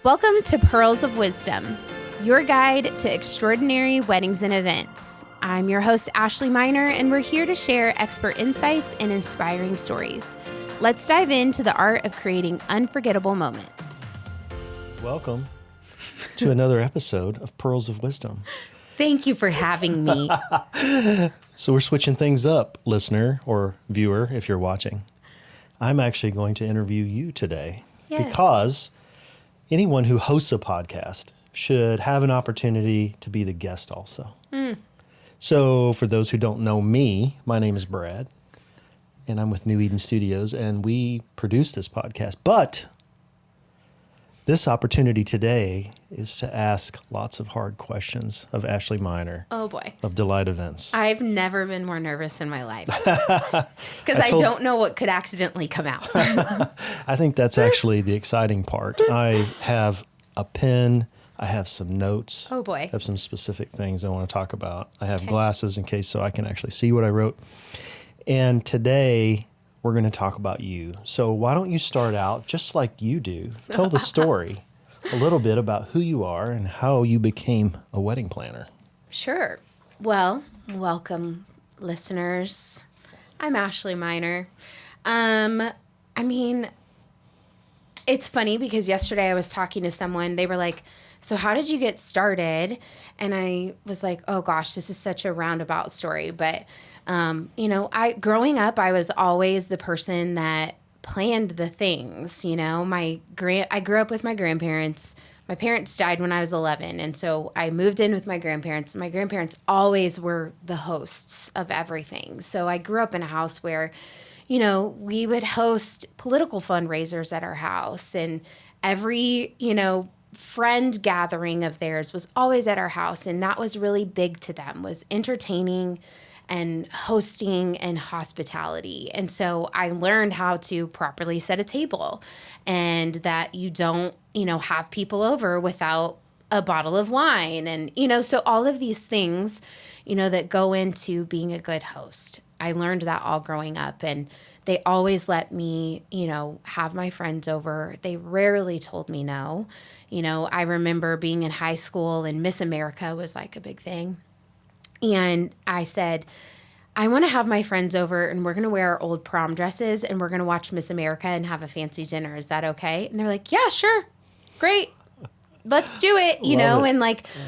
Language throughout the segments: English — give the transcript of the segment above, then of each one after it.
Welcome to Pearls of Wisdom, your guide to extraordinary weddings and events. I'm your host, Ashley Miner, and we're here to share expert insights and inspiring stories. Let's dive into the art of creating unforgettable moments. Welcome to another episode of Pearls of Wisdom. Thank you for having me. So we're switching things up, listener or viewer, if you're watching. I'm actually going to interview you today because anyone who hosts a podcast should have an opportunity to be the guest also. So for those who don't know me, my name is Brad, and I'm with New Eden Studios, and we produce this podcast. But this opportunity today is to ask lots of hard questions of Ashley Miner. Oh, boy. Of Delight Events. I've never been more nervous in my life because I don't know what could accidentally come out. I think that's actually the exciting part. I have a pen. I have some notes. Oh, boy. I have some specific things I want to talk about. I have glasses in case so I can actually see what I wrote. And today we're going to talk about you. So why don't you start out just like you do? Tell the story a little bit about who you are and how you became a wedding planner. Sure. Well, welcome, listeners. I'm Ashley Miner. It's funny because yesterday I was talking to someone. They were like, so how did you get started? And I was like, oh gosh, this is such a roundabout story. But, growing up, I was always the person that planned the things. I grew up with my grandparents. My parents died when I was 11. And so I moved in with my grandparents. My grandparents always were the hosts of everything. So I grew up in a house where, we would host political fundraisers at our house, and every, friend gathering of theirs was always at our house. And that was really big to them, was entertaining and hosting and hospitality. And so I learned how to properly set a table, and that you don't, have people over without a bottle of wine. And, so all of these things, that go into being a good host. I learned that all growing up, and they always let me, have my friends over. They rarely told me no. I remember being in high school and Miss America was like a big thing. And I said, I want to have my friends over, and we're going to wear our old prom dresses, and we're going to watch Miss America and have a fancy dinner. Is that okay? And they're like, yeah, sure. Great. Let's do it. And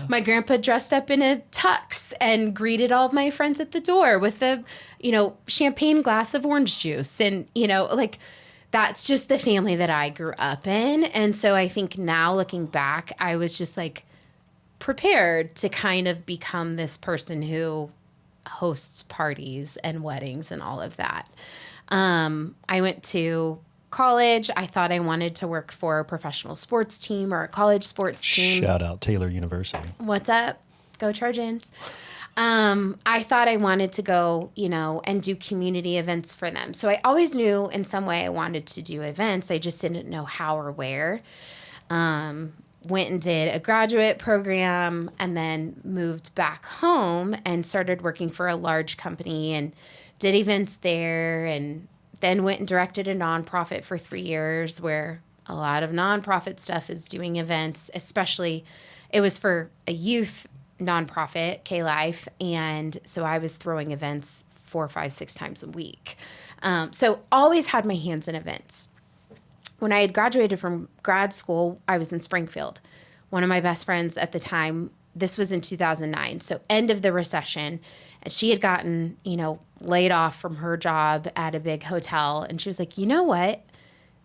my grandpa dressed up in a tux and greeted all of my friends at the door with a, champagne glass of orange juice. And, that's just the family that I grew up in. And so I think now looking back, I was just prepared to kind of become this person who hosts parties and weddings and all of that. I went to college. I thought I wanted to work for a professional sports team or a college sports team. Shout out Taylor University. What's up? Go Trojans. I thought I wanted to go, and do community events for them. So I always knew in some way I wanted to do events. I just didn't know how or where. Went and did a graduate program, and then moved back home and started working for a large company and did events there, and then went and directed a nonprofit for 3 years, where a lot of nonprofit stuff is doing events, especially it was for a youth nonprofit, K-Life. And so I was throwing events 4, 5, 6 times a week. So always had my hands in events. When I had graduated from grad school, I was in Springfield. One of my best friends at the time, this was in 2009, so end of the recession, and she had gotten, laid off from her job at a big hotel. And she was like, you know what?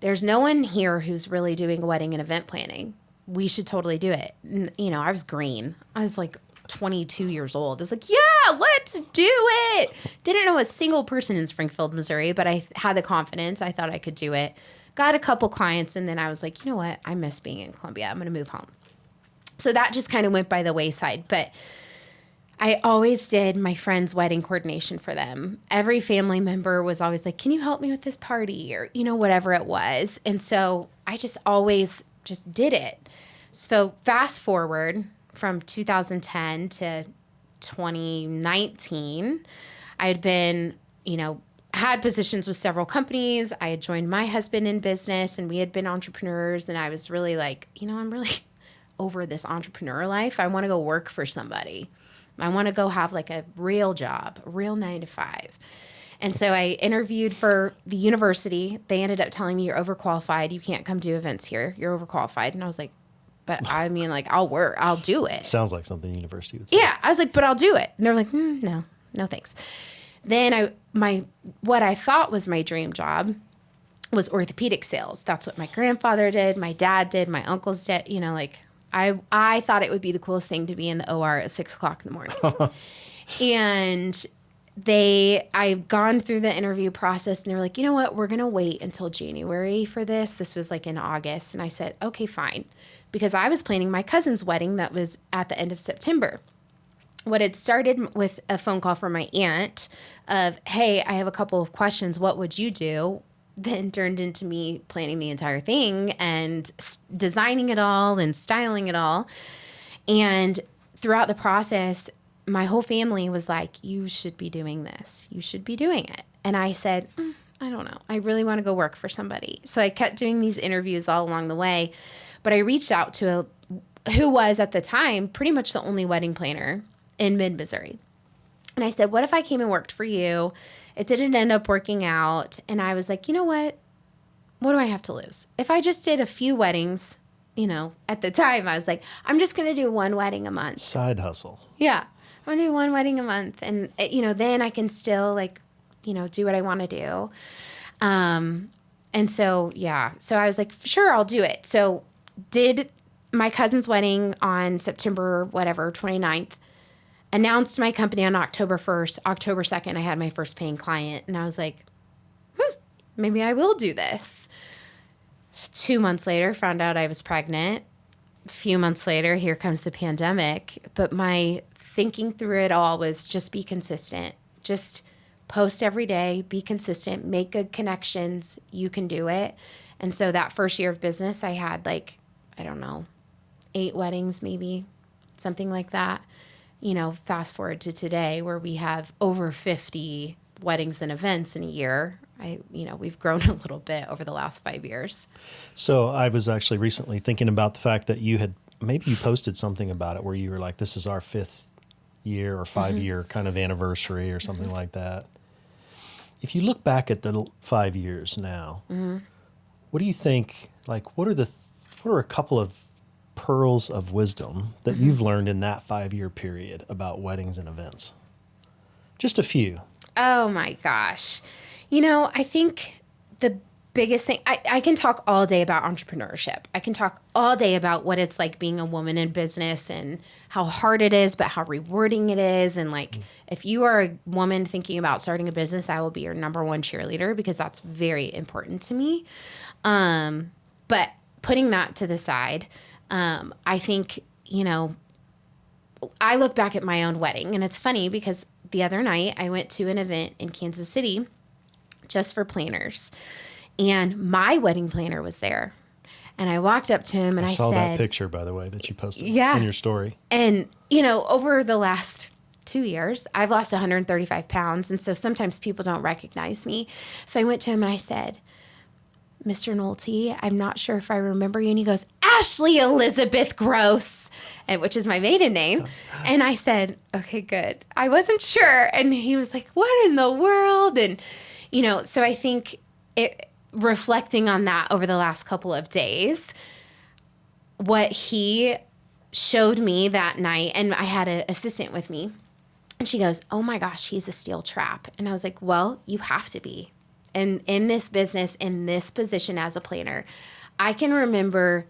There's no one here who's really doing wedding and event planning. We should totally do it. And, I was green. I was 22 years old. I was like, yeah, let's do it. Didn't know a single person in Springfield, Missouri, but I had the confidence. I thought I could do it. Got a couple clients, and then I was like, you know what? I miss being in Columbia. I'm going to move home. So that just kind of went by the wayside. But I always did my friend's wedding coordination for them. Every family member was always like, can you help me with this party? Or, whatever it was. And so I just always just did it. So fast forward from 2010 to 2019, I had been, had positions with several companies. I had joined my husband in business, and we had been entrepreneurs. And I was really like, I'm really over this entrepreneur life. I want to go work for somebody. I want to go have like a real job, a real 9 to 5. And so I interviewed for the university. They ended up telling me, you're overqualified. You can't come do events here. You're overqualified. And I was like, but I mean, like, I'll work. I'll do it. Sounds like something university would say. Yeah. I was like, but I'll do it. And they're like, no, thanks. Then what I thought was my dream job was orthopedic sales. That's what my grandfather did. My dad did. My uncles did. I thought it would be the coolest thing to be in the OR at 6:00 in the morning. And I've gone through the interview process, and they were like, you know what, we're going to wait until January for this. This was like in August. And I said, okay, fine. Because I was planning my cousin's wedding that was at the end of September. What had started with a phone call from my aunt of, hey, I have a couple of questions. What would you do? Then turned into me planning the entire thing and designing it all and styling it all. And throughout the process, my whole family was like, you should be doing this. You should be doing it. And I said, I don't know. I really want to go work for somebody. So I kept doing these interviews all along the way. But I reached out to who was at the time pretty much the only wedding planner in mid-Missouri. And I said, what if I came and worked for you? It didn't end up working out. And I was like, you know what? What do I have to lose? If I just did a few weddings, at the time I was like, I'm just going to do one wedding a month. Side hustle. Yeah. I'm going to do one wedding a month. And, then I can still do what I want to do. And so, yeah. So I was like, sure, I'll do it. So did my cousin's wedding on September, 29th. Announced my company on October 1st. October 2nd, I had my first paying client. And I was like, maybe I will do this. 2 months later, found out I was pregnant. A few months later, here comes the pandemic. But my thinking through it all was just be consistent. Just post every day, be consistent, make good connections. You can do it. And so that first year of business, I had 8 weddings maybe, something like that. Fast forward to today where we have over 50 weddings and events in a year. We've grown a little bit over the last 5 years. So I was actually recently thinking about the fact that you posted something about it where you were like, this is our 5th year or 5-year kind of anniversary or something like that. If you look back at the 5 years now, what do you think, what are a couple of pearls of wisdom that you've learned in that 5-year period about weddings and events? Just a few. Oh my gosh. I think the biggest thing, I can talk all day about entrepreneurship. I can talk all day about what it's like being a woman in business and how hard it is, but how rewarding it is. And if you are a woman thinking about starting a business, I will be your number one cheerleader because that's very important to me. But putting that to the side, I think, I look back at my own wedding, and it's funny because the other night I went to an event in Kansas City just for planners, and my wedding planner was there. And I walked up to him and I said, I saw that picture, by the way, that you posted in your story. And, over the last 2 years, I've lost 135 pounds. And so sometimes people don't recognize me. So I went to him and I said, Mr. Nolte, I'm not sure if I remember you. And he goes, Ashley Elizabeth Gross, which is my maiden name. And I said, okay, good. I wasn't sure. And he was like, what in the world? And, so I think reflecting on that over the last couple of days, what he showed me that night, and I had an assistant with me, and she goes, oh my gosh, he's a steel trap. And I was like, well, you have to be. And in this business, in this position as a planner, I can remember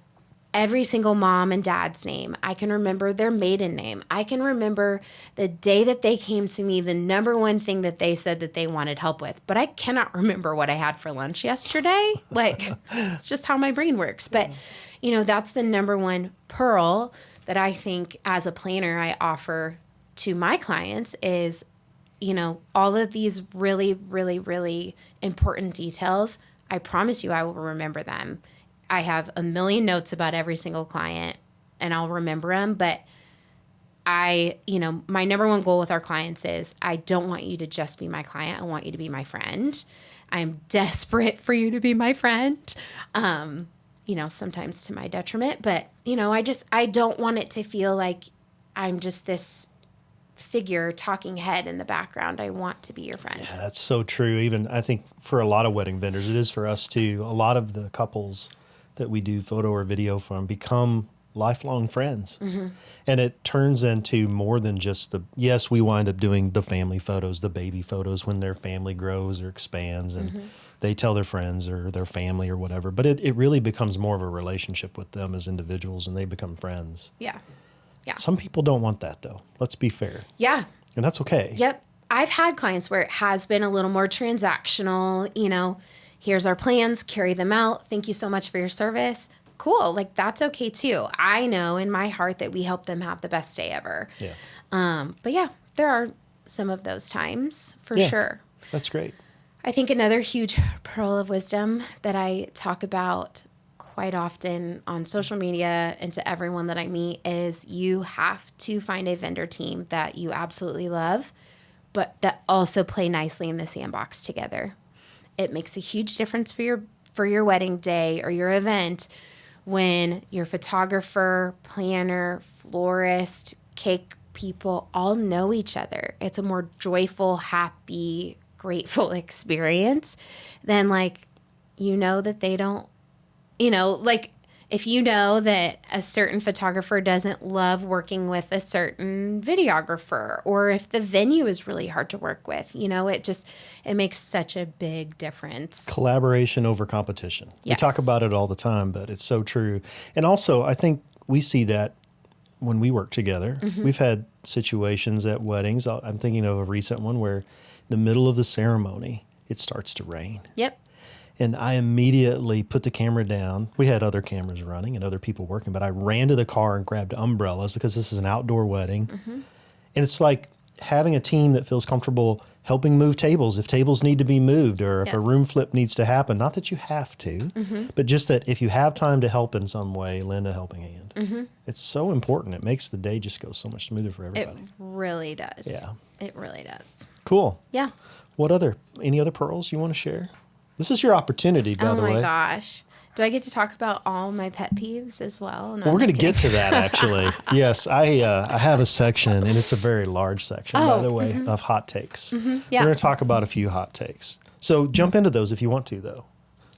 every single mom and dad's name. I can remember their maiden name. I can remember the day that they came to me, the number one thing that they said that they wanted help with. But I cannot remember what I had for lunch yesterday. It's just how my brain works. But, that's the number one pearl that I think as a planner I offer to my clients is, all of these really, really, really important details. I promise you I will remember them. I have a million notes about every single client and I'll remember them, but my number one goal with our clients is I don't want you to just be my client. I want you to be my friend. I'm desperate for you to be my friend. Sometimes to my detriment, but I don't want it to feel like I'm just this figure talking head in the background. I want to be your friend. Yeah, that's so true. Even I think for a lot of wedding vendors, it is for us too. A lot of the couples that we do photo or video from become lifelong friends. Mm-hmm. And it turns into more than just yes, we wind up doing the family photos, the baby photos when their family grows or expands and mm-hmm. they tell their friends or their family or whatever. But it really becomes more of a relationship with them as individuals and they become friends. Yeah. Yeah. Some people don't want that though. Let's be fair. Yeah. And that's okay. Yep. I've had clients where it has been a little more transactional, here's our plans, carry them out. Thank you so much for your service. Cool. Like that's okay too. I know in my heart that we help them have the best day ever. Yeah. But yeah, there are some of those times for sure. That's great. I think another huge pearl of wisdom that I talk about quite often on social media and to everyone that I meet is you have to find a vendor team that you absolutely love, but that also play nicely in the sandbox together. It makes a huge difference for your wedding day or your event when your photographer, planner, florist, cake people all know each other. It's a more joyful, happy, grateful experience than that they don't, if you know that a certain photographer doesn't love working with a certain videographer, or if the venue is really hard to work with, it makes such a big difference. Collaboration over competition. Yes. We talk about it all the time, but it's so true. And also, I think we see that when we work together. Mm-hmm. We've had situations at weddings. I'm thinking of a recent one where in the middle of the ceremony, it starts to rain. Yep. And I immediately put the camera down. We had other cameras running and other people working, but I ran to the car and grabbed umbrellas because this is an outdoor wedding. Mm-hmm. And it's like having a team that feels comfortable helping move tables if tables need to be moved or if a room flip needs to happen. Not that you have to, mm-hmm. but just that if you have time to help in some way, lend a helping hand. Mm-hmm. It's so important. It makes the day just go so much smoother for everybody. It really does. Yeah. It really does. Cool. Yeah. Any other pearls you want to share? This is your opportunity, by the way. Oh, my gosh. Do I get to talk about all my pet peeves as well? No, we're going to get to that, actually. Yes, I have a section, and it's a very large section, by the way, mm-hmm. of hot takes. Mm-hmm. Yeah. We're going to talk about a few hot takes. So jump into those if you want to, though.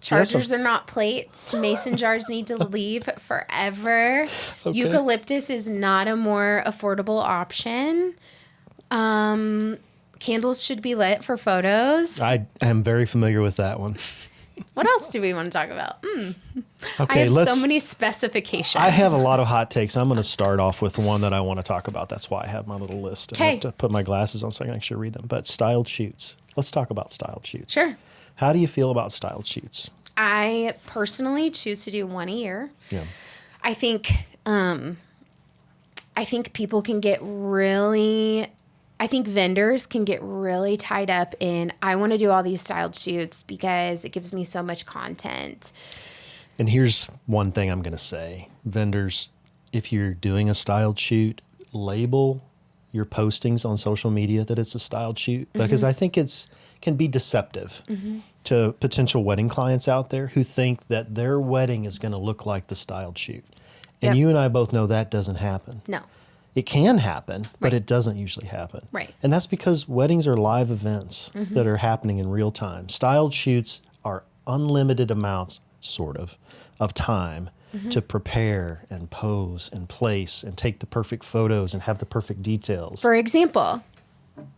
Chargers are not plates. Mason jars need to leave forever. Okay. Eucalyptus is not a more affordable option. Candles should be lit for photos. I am very familiar with that one. What else do we want to talk about? Okay, I have so many specifications. I have a lot of hot takes. I'm going to start off with one that I want to talk about. That's why I have my little list. I have to put my glasses on so I can actually read them. But styled shoots. Let's talk about styled shoots. Sure. How do you feel about styled shoots? I personally choose to do one a year. Yeah. I think people can get really... I think vendors can get really tied up in, I want to do all these styled shoots because it gives me so much content. And here's one thing I'm going to say. Vendors, if you're doing a styled shoot, label your postings on social media that it's a styled shoot, because mm-hmm. I think can be deceptive mm-hmm. to potential wedding clients out there who think that their wedding is going to look like the styled shoot. And you and I both know that doesn't happen. No. It can happen, but it doesn't usually happen. Right. And that's because weddings are live events mm-hmm. that are happening in real time. Styled shoots are unlimited amounts, sort of time mm-hmm. to prepare and pose and place and take the perfect photos and have the perfect details. For example,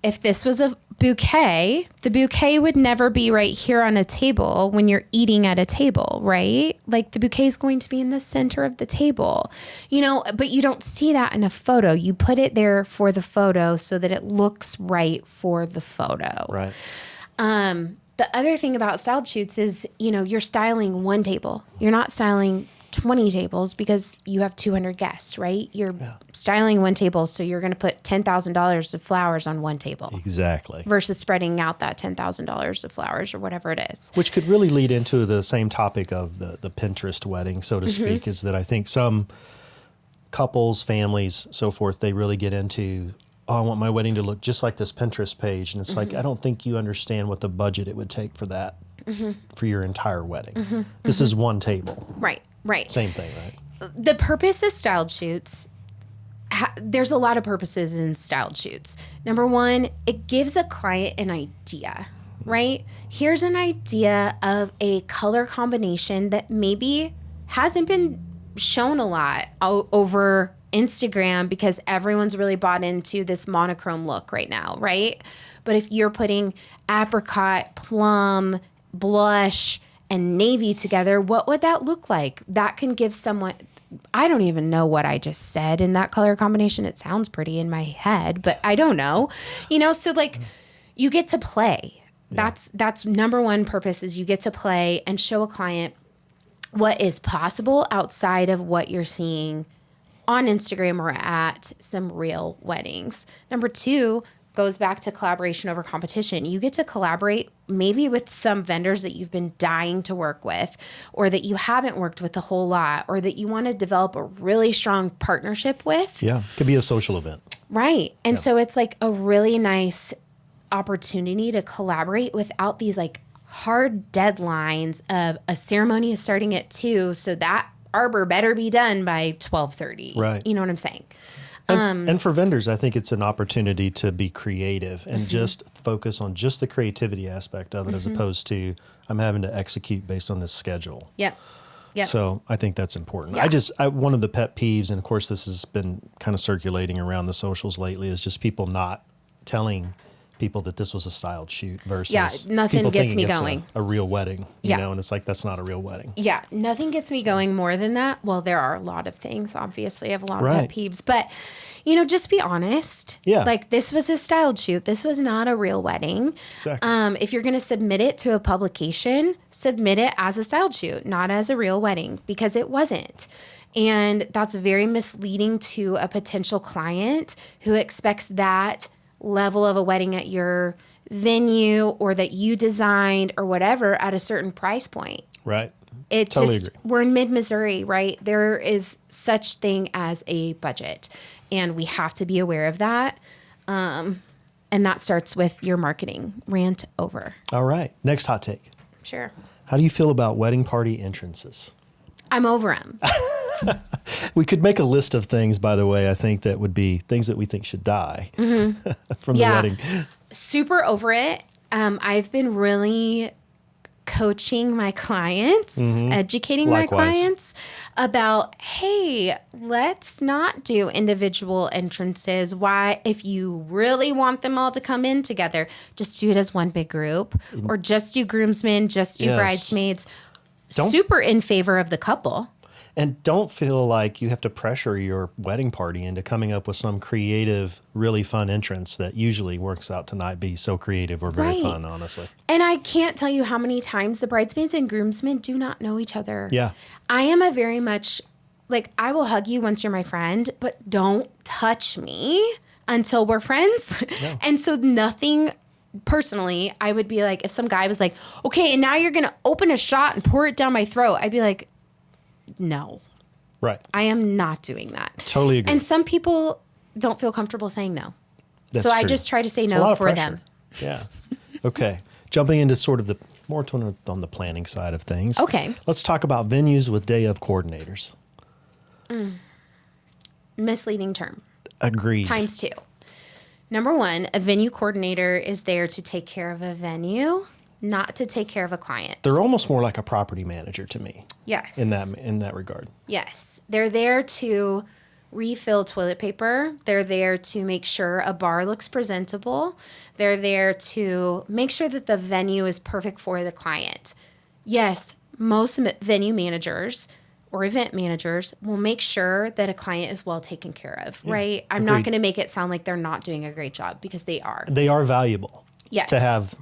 if this was a bouquet, the bouquet would never be right here on a table when you're eating at a table, right? Like the bouquet is going to be in the center of the table, but you don't see that in a photo. You put it there for the photo so that it looks right for the photo. Right. The other thing about styled shoots is, you're styling one table. You're not styling 20 tables because you have 200 guests, right? You're styling one table, so you're going to put $10,000 of flowers on one table. Exactly. Versus spreading out that $10,000 of flowers or whatever it is. Which could really lead into the same topic of the Pinterest wedding, so to speak, mm-hmm. is that I think some couples, families, so forth, they really get into, oh, I want my wedding to look just like this Pinterest page. And it's like, I don't think you understand what the budget it would take for that, for your entire wedding. This is one table. Right. Same thing, right? The purpose of styled shoots, there's a lot of purposes in styled shoots. Number one, it gives a client an idea, right? Here's an idea of a color combination that maybe hasn't been shown a lot over Instagram because everyone's really bought into this monochrome look right now, right? But if you're putting apricot, plum, blush, and navy together, what would that look like? That can give someone, I don't even know what I just said in that color combination. It sounds pretty in my head, but I don't know. So like you get to play. Yeah. That's number one purpose is you get to play and show a client what is possible outside of what you're seeing on Instagram or at some real weddings. Number two goes back to collaboration over competition. You get to collaborate maybe with some vendors that you've been dying to work with or that you haven't worked with a whole lot or that you want to develop a really strong partnership with. Yeah, could be a social event. Right. And so it's like a really nice opportunity to collaborate without these like hard deadlines of a ceremony is starting at 2, so that arbor better be done by 12:30. Right. You know what I'm saying? And for vendors, I think it's an opportunity to be creative and just focus on just the creativity aspect of it as opposed to I'm having to execute based on this schedule. Yep. So I think that's important. Yeah. One of the pet peeves, and of course this has been kind of circulating around the socials lately, is just people not telling people that this was a styled shoot versus nothing people gets thinking me it's going. a real wedding, you know, and it's like, that's not a real wedding. Yeah, nothing gets me going more than that. Well, there are a lot of things, obviously. I have a lot of pet peeves, but, just be honest. Yeah. Like, this was a styled shoot. This was not a real wedding. Exactly. If you're going to submit it to a publication, submit it as a styled shoot, not as a real wedding, because it wasn't. And that's very misleading to a potential client who expects that level of a wedding at your venue or that you designed or whatever at a certain price point. Right. It Totally just, agree. we're in mid-Missouri, right? There is such thing as a budget and we have to be aware of that. And that starts with your marketing. Rant over. All right. Next hot take. Sure. How do you feel about wedding party entrances? I'm over them. We could make a list of things, by the way, I think that would be things that we think should die from the wedding. Super over it. I've been really coaching my clients, educating my clients about, hey, let's not do individual entrances. Why, if you really want them all to come in together, just do it as one big group or just do groomsmen, just do bridesmaids. Super in favor of the couple. And don't feel like you have to pressure your wedding party into coming up with some creative, really fun entrance that usually works out to not be so creative or very fun, honestly. And I can't tell you how many times the bridesmaids and groomsmen do not know each other. Yeah. I am a very much, like, I will hug you once you're my friend, but don't touch me until we're friends. Yeah. And so nothing... Personally, I would be like, if some guy was like, okay, and now you're going to open a shot and pour it down my throat, I'd be like, no. Right. I am not doing that. Totally agree. And some people don't feel comfortable saying no. That's so true. I just try to say it's no for them. Yeah. Okay. Jumping into sort of the more on the planning side of things. Okay. Let's talk about venues with day of coordinators. Misleading term. Agreed. Times 2. Number 1, a venue coordinator is there to take care of a venue, not to take care of a client. They're almost more like a property manager to me. Yes. In that regard. Yes. They're there to refill toilet paper. They're there to make sure a bar looks presentable. They're there to make sure that the venue is perfect for the client. Yes, most venue managers or event managers will make sure that a client is well taken care of, right? I'm not going to make it sound like they're not doing a great job because they are. They are valuable. Yes. To have.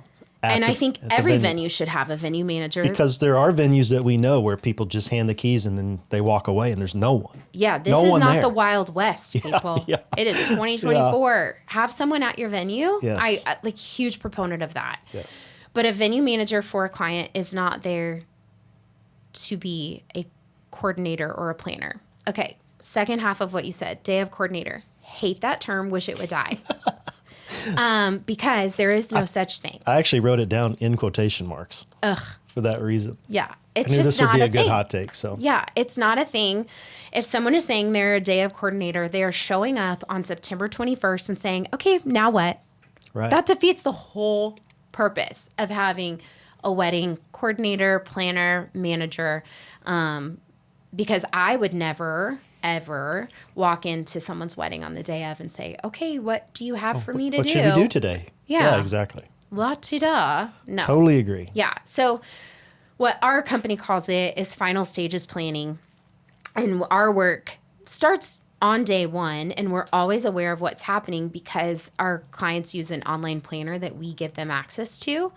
I think every venue should have a venue manager. Because there are venues that we know where people just hand the keys and then they walk away and there's no one. Yeah, this is not the Wild West, people. Yeah. It is 2024. Have someone at your venue. Yes. I like huge proponent of that. Yes. But a venue manager for a client is not there to be a coordinator or a planner. Okay, second half of what you said, day of coordinator. Hate that term, wish it would die. Because there is no such thing. I actually wrote it down in quotation marks. Ugh. For that reason. Yeah. It's I knew just this would be a good hot take. So yeah, it's not a thing. If someone is saying they're a day of coordinator, they are showing up on September 21st and saying, okay, now what? Right. That defeats the whole purpose of having a wedding coordinator, planner, manager, because I would never, ever walk into someone's wedding on the day of and say, okay, what do you have for me to do? What should we do today? Yeah, exactly. La-ti-da. No. Totally agree. Yeah. So what our company calls it is final stages planning. And our work starts on day one, and we're always aware of what's happening because our clients use an online planner that we give them access to,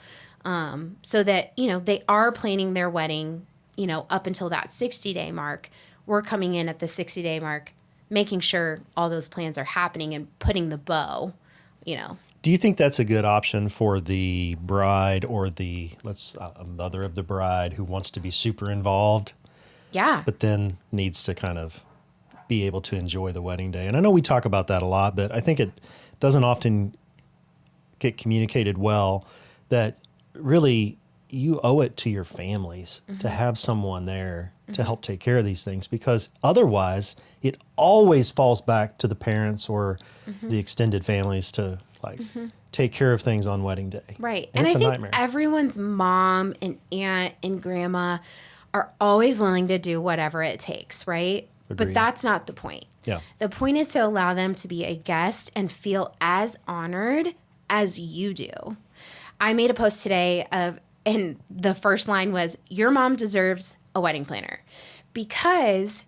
so that, they are planning their wedding, up until that 60-day mark. We're coming in at the 60-day mark, making sure all those plans are happening and putting the bow, Do you think that's a good option for the bride or the mother of the bride who wants to be super involved? Yeah. But then needs to kind of be able to enjoy the wedding day. And I know we talk about that a lot, but I think it doesn't often get communicated well that really you owe it to your families to have someone there to help take care of these things, because otherwise it always falls back to the parents or the extended families to take care of things on wedding day. Right. And I think nightmare. Everyone's mom and aunt and grandma are always willing to do whatever it takes, right? Agreed. But that's not the point. Yeah. The point is to allow them to be a guest and feel as honored as you do. I made a post today and the first line was, your mom deserves a wedding planner. Because,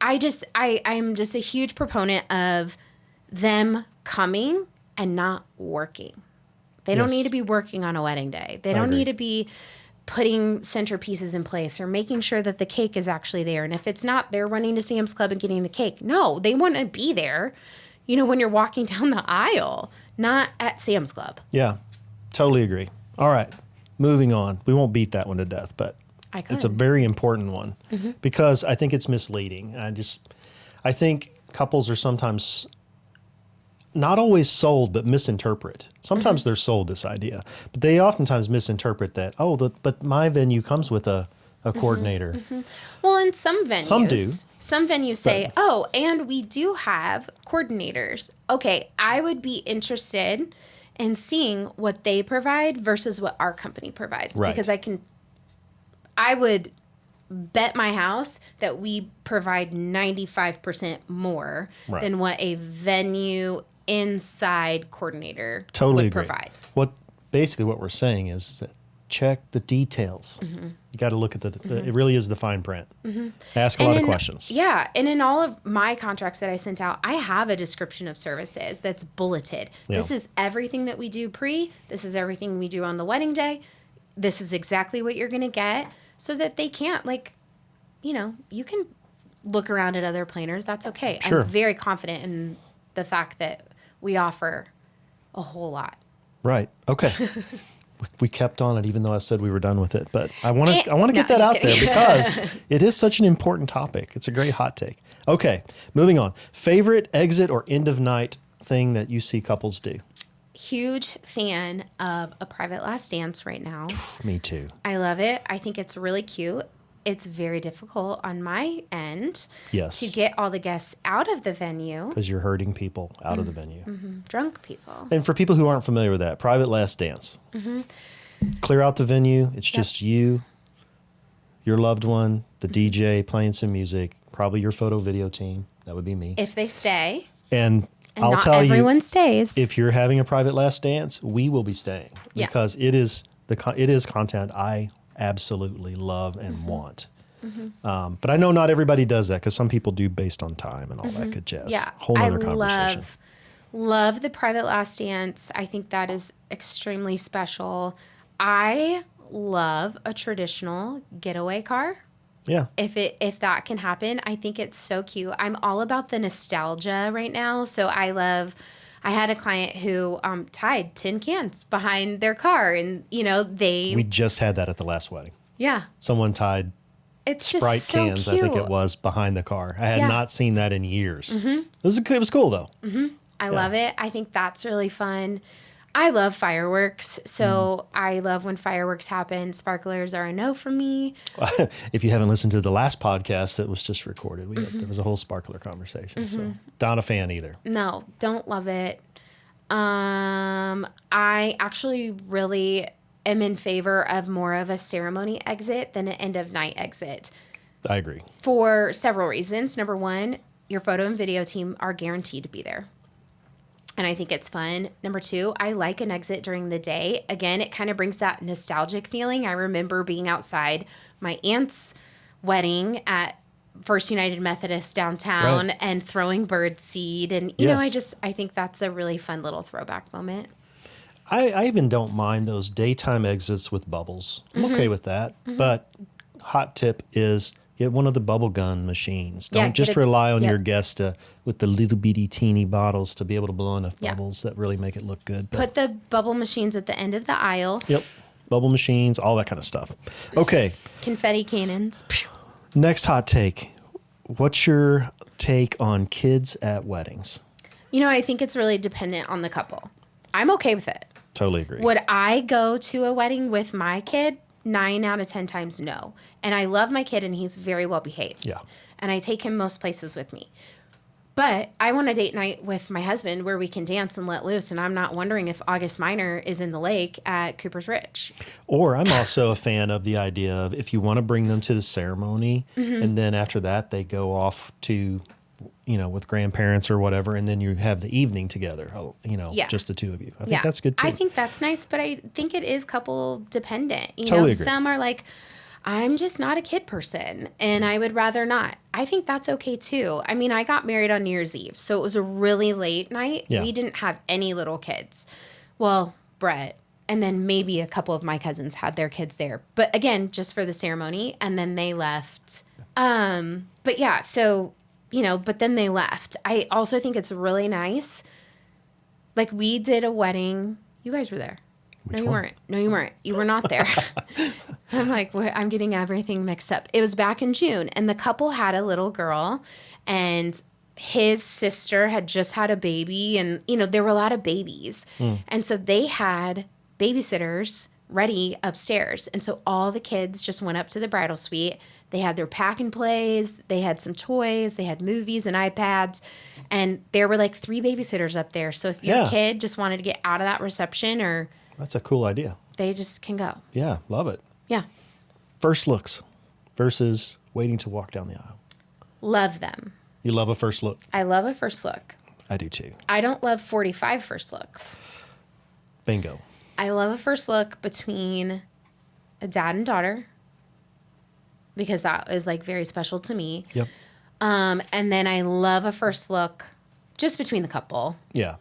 I'm just a huge proponent of them coming and not working. They don't need to be working on a wedding day. They don't need to be putting centerpieces in place or making sure that the cake is actually there. And if it's not, they're running to Sam's Club and getting the cake. No, they want to be there, when you're walking down the aisle, not at Sam's Club. Yeah, totally agree. All right, moving on. We won't beat that one to death, but it's a very important one because I think it's misleading. I think couples are sometimes not always sold, but misinterpret. Sometimes they're sold this idea, but they oftentimes misinterpret that, but my venue comes with a coordinator. Well, in some venues, some venues say, and we do have coordinators. Okay, I would be interested in seeing what they provide versus what our company provides. Right. Because I would bet my house that we provide 95% more than what a venue inside coordinator would provide. Basically what we're saying is that check the details. You got to look at it really is the fine print. Ask a lot of questions. Yeah. And in all of my contracts that I sent out, I have a description of services that's bulleted. Yeah. This is everything that we do this is everything we do on the wedding day. This is exactly what you're going to get, so that they can't you can look around at other planners. That's okay. Sure. I'm very confident in the fact that we offer a whole lot. Right. Okay. We kept on it even though I said we were done with it, but I want to get that out there because it is such an important topic. It's a great hot take. Okay, moving on. Favorite exit or end of night thing that you see couples do? Huge fan of a private last dance right now. Me too. I love it. I think it's really cute. It's very difficult on my end to get all the guests out of the venue. Because you're herding people out of the venue. Drunk people. And for people who aren't familiar with that, private last dance. Clear out the venue. It's just you, your loved one, the DJ playing some music, probably your photo video team. That would be me. If they stay. And I'll not tell everyone stays. If you're having a private last dance, we will be staying. Because it is content I absolutely love and want. But I know not everybody does that because some people do based on time and all that good jazz. Yeah. Whole other conversation. Love the private last dance. I think that is extremely special. I love a traditional getaway car. Yeah. If that can happen, I think it's so cute. I'm all about the nostalgia right now. So I had a client who tied tin cans behind their car, and we just had that at the last wedding. Yeah. Someone tied It's Sprite just so cans, cute. I think it was, behind the car. I had not seen that in years. It was cool, though. I love it. I think that's really fun. I love fireworks. So I love when fireworks happen. Sparklers are a no for me. If you haven't listened to the last podcast that was just recorded, there was a whole sparkler conversation. So not a fan either. No, don't love it. I actually really am in favor of more of a ceremony exit than an end of night exit I agree. for several reasons. Number one, your photo and video team are guaranteed to be there. And I think it's fun. Number two, I like an exit during the day. Again, it kind of brings that nostalgic feeling. I remember being outside my aunt's wedding at First United Methodist downtown and throwing bird seed. And, you know, I think that's a really fun little throwback moment. I even don't mind those daytime exits with bubbles. I'm okay with that. But hot tip is get one of the bubble gun machines. Don't just rely on your guests with the little bitty teeny bottles to be able to blow enough bubbles that really make it look good. But put the bubble machines at the end of the aisle. Yep. Bubble machines, all that kind of stuff. Okay. Confetti cannons. Next hot take. What's your take on kids at weddings? You know, I think it's really dependent on the couple. I'm okay with it. Totally agree. Would I go to a wedding with my kid? 9 out of 10 times, no. And I love my kid, and he's very well behaved. Yeah. And I take him most places with me. But I want a date night with my husband where we can dance and let loose, and I'm not wondering if August Minor is in the lake at Cooper's Ridge. Or I'm also a fan of the idea of if you want to bring them to the ceremony, and then after that they go off to, you know, with grandparents or whatever, and then you have the evening together, you know, just the two of you. I think that's good too. I think that's nice, but I think it is couple dependent. You Totally know, agree. some are like, I'm just not a kid person and I would rather not. I think that's okay too. I mean, I got married on New Year's Eve, so it was a really late night. Yeah. We didn't have any little kids. Well, Brett, and then maybe a couple of my cousins had their kids there. But again, just for the ceremony, and then they left. But yeah, so, you know, but then they left. I also think it's really nice. Like we did a wedding. You guys were there. Which No, you one? weren't. No, you weren't. You were not there. I'm like, I'm getting everything mixed up. It was back in June, and the couple had a little girl, and his sister had just had a baby, and, you know, there were a lot of babies. And so they had babysitters ready upstairs. And so all the kids just went up to the bridal suite. They had their pack and plays. They had some toys. They had movies and iPads. And there were like 3 babysitters up there. So if your kid just wanted to get out of that reception, or That's a cool idea. they just can go. Yeah, love it. Yeah. First looks versus waiting to walk down the aisle. Love them. You love a first look? I love a first look. I do too. I don't love 45 first looks. Bingo. I love a first look between a dad and daughter because that is like very special to me. Yep. And then I love a first look just between the couple. Yeah.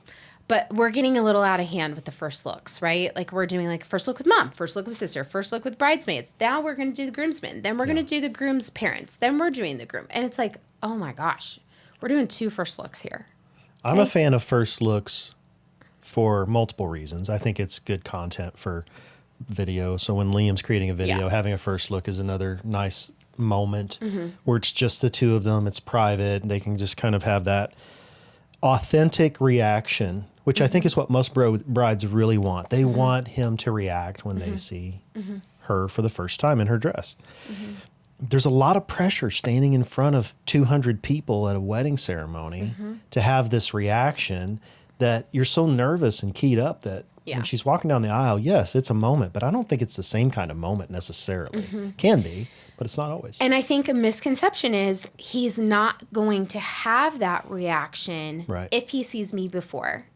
But we're getting a little out of hand with the first looks, right? Like we're doing like first look with mom, first look with sister, first look with bridesmaids. Now we're going to do the groomsmen. Then we're going to do the groom's parents. Then we're doing the groom. And it's like, oh my gosh, we're doing 2 first looks here. I'm a fan of first looks for multiple reasons. I think it's good content for video. So when Liam's creating a video, having a first look is another nice moment where it's just the two of them. It's private. They can just kind of have that authentic reaction, which I think is what most brides really want. They want him to react when they see her for the first time in her dress. There's a lot of pressure standing in front of 200 people at a wedding ceremony to have this reaction that you're so nervous and keyed up that when she's walking down the aisle, yes, it's a moment, but I don't think it's the same kind of moment necessarily. Can be, but it's not always. And I think a misconception is he's not going to have that reaction if he sees me before.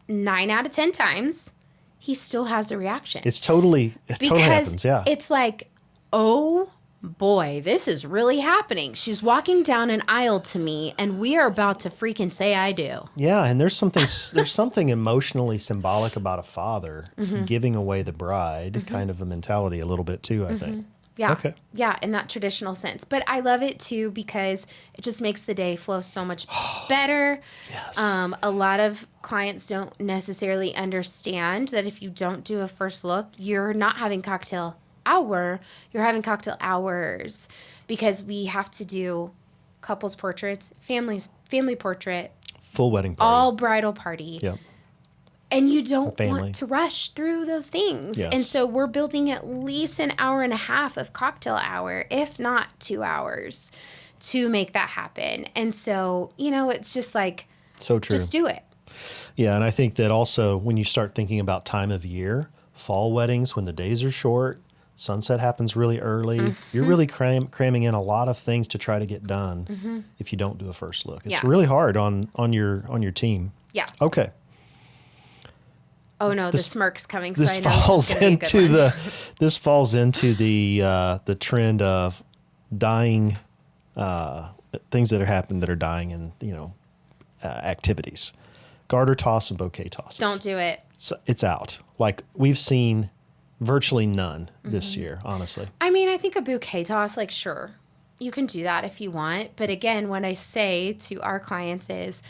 9 out of 10 times, he still has the reaction. It totally happens, yeah. It's like, oh boy, this is really happening. She's walking down an aisle to me, and we are about to freaking say I do. Yeah, and there's something emotionally symbolic about a father giving away the bride, kind of a mentality a little bit too, I think. Yeah. Okay. Yeah, in that traditional sense. But I love it too because it just makes the day flow so much better. Yes. A lot of clients don't necessarily understand that if you don't do a first look, you're not having cocktail hour, you're having cocktail hours. because we have to do couples portraits, family portrait, full wedding party, all bridal party. Yep. And you don't want to rush through those things. Yes. And so we're building at least an hour and a half of cocktail hour, if not 2 hours, to make that happen. And so, it's just like, so true. Just do it. Yeah. And I think that also when you start thinking about time of year, fall weddings, when the days are short, sunset happens really early, you're really cramming in a lot of things to try to get done if you don't do a first look. It's really hard on your team. Yeah. Okay. Oh no, the smirk's coming. So This I know falls this is gonna be a good into one. this falls into the trend of dying things that are happening that are dying in activities. Garter toss and bouquet tosses. Don't do it. It's out. Like we've seen virtually none this year, honestly. I mean, I think a bouquet toss, like, sure, you can do that if you want. But again, what I say to our clients is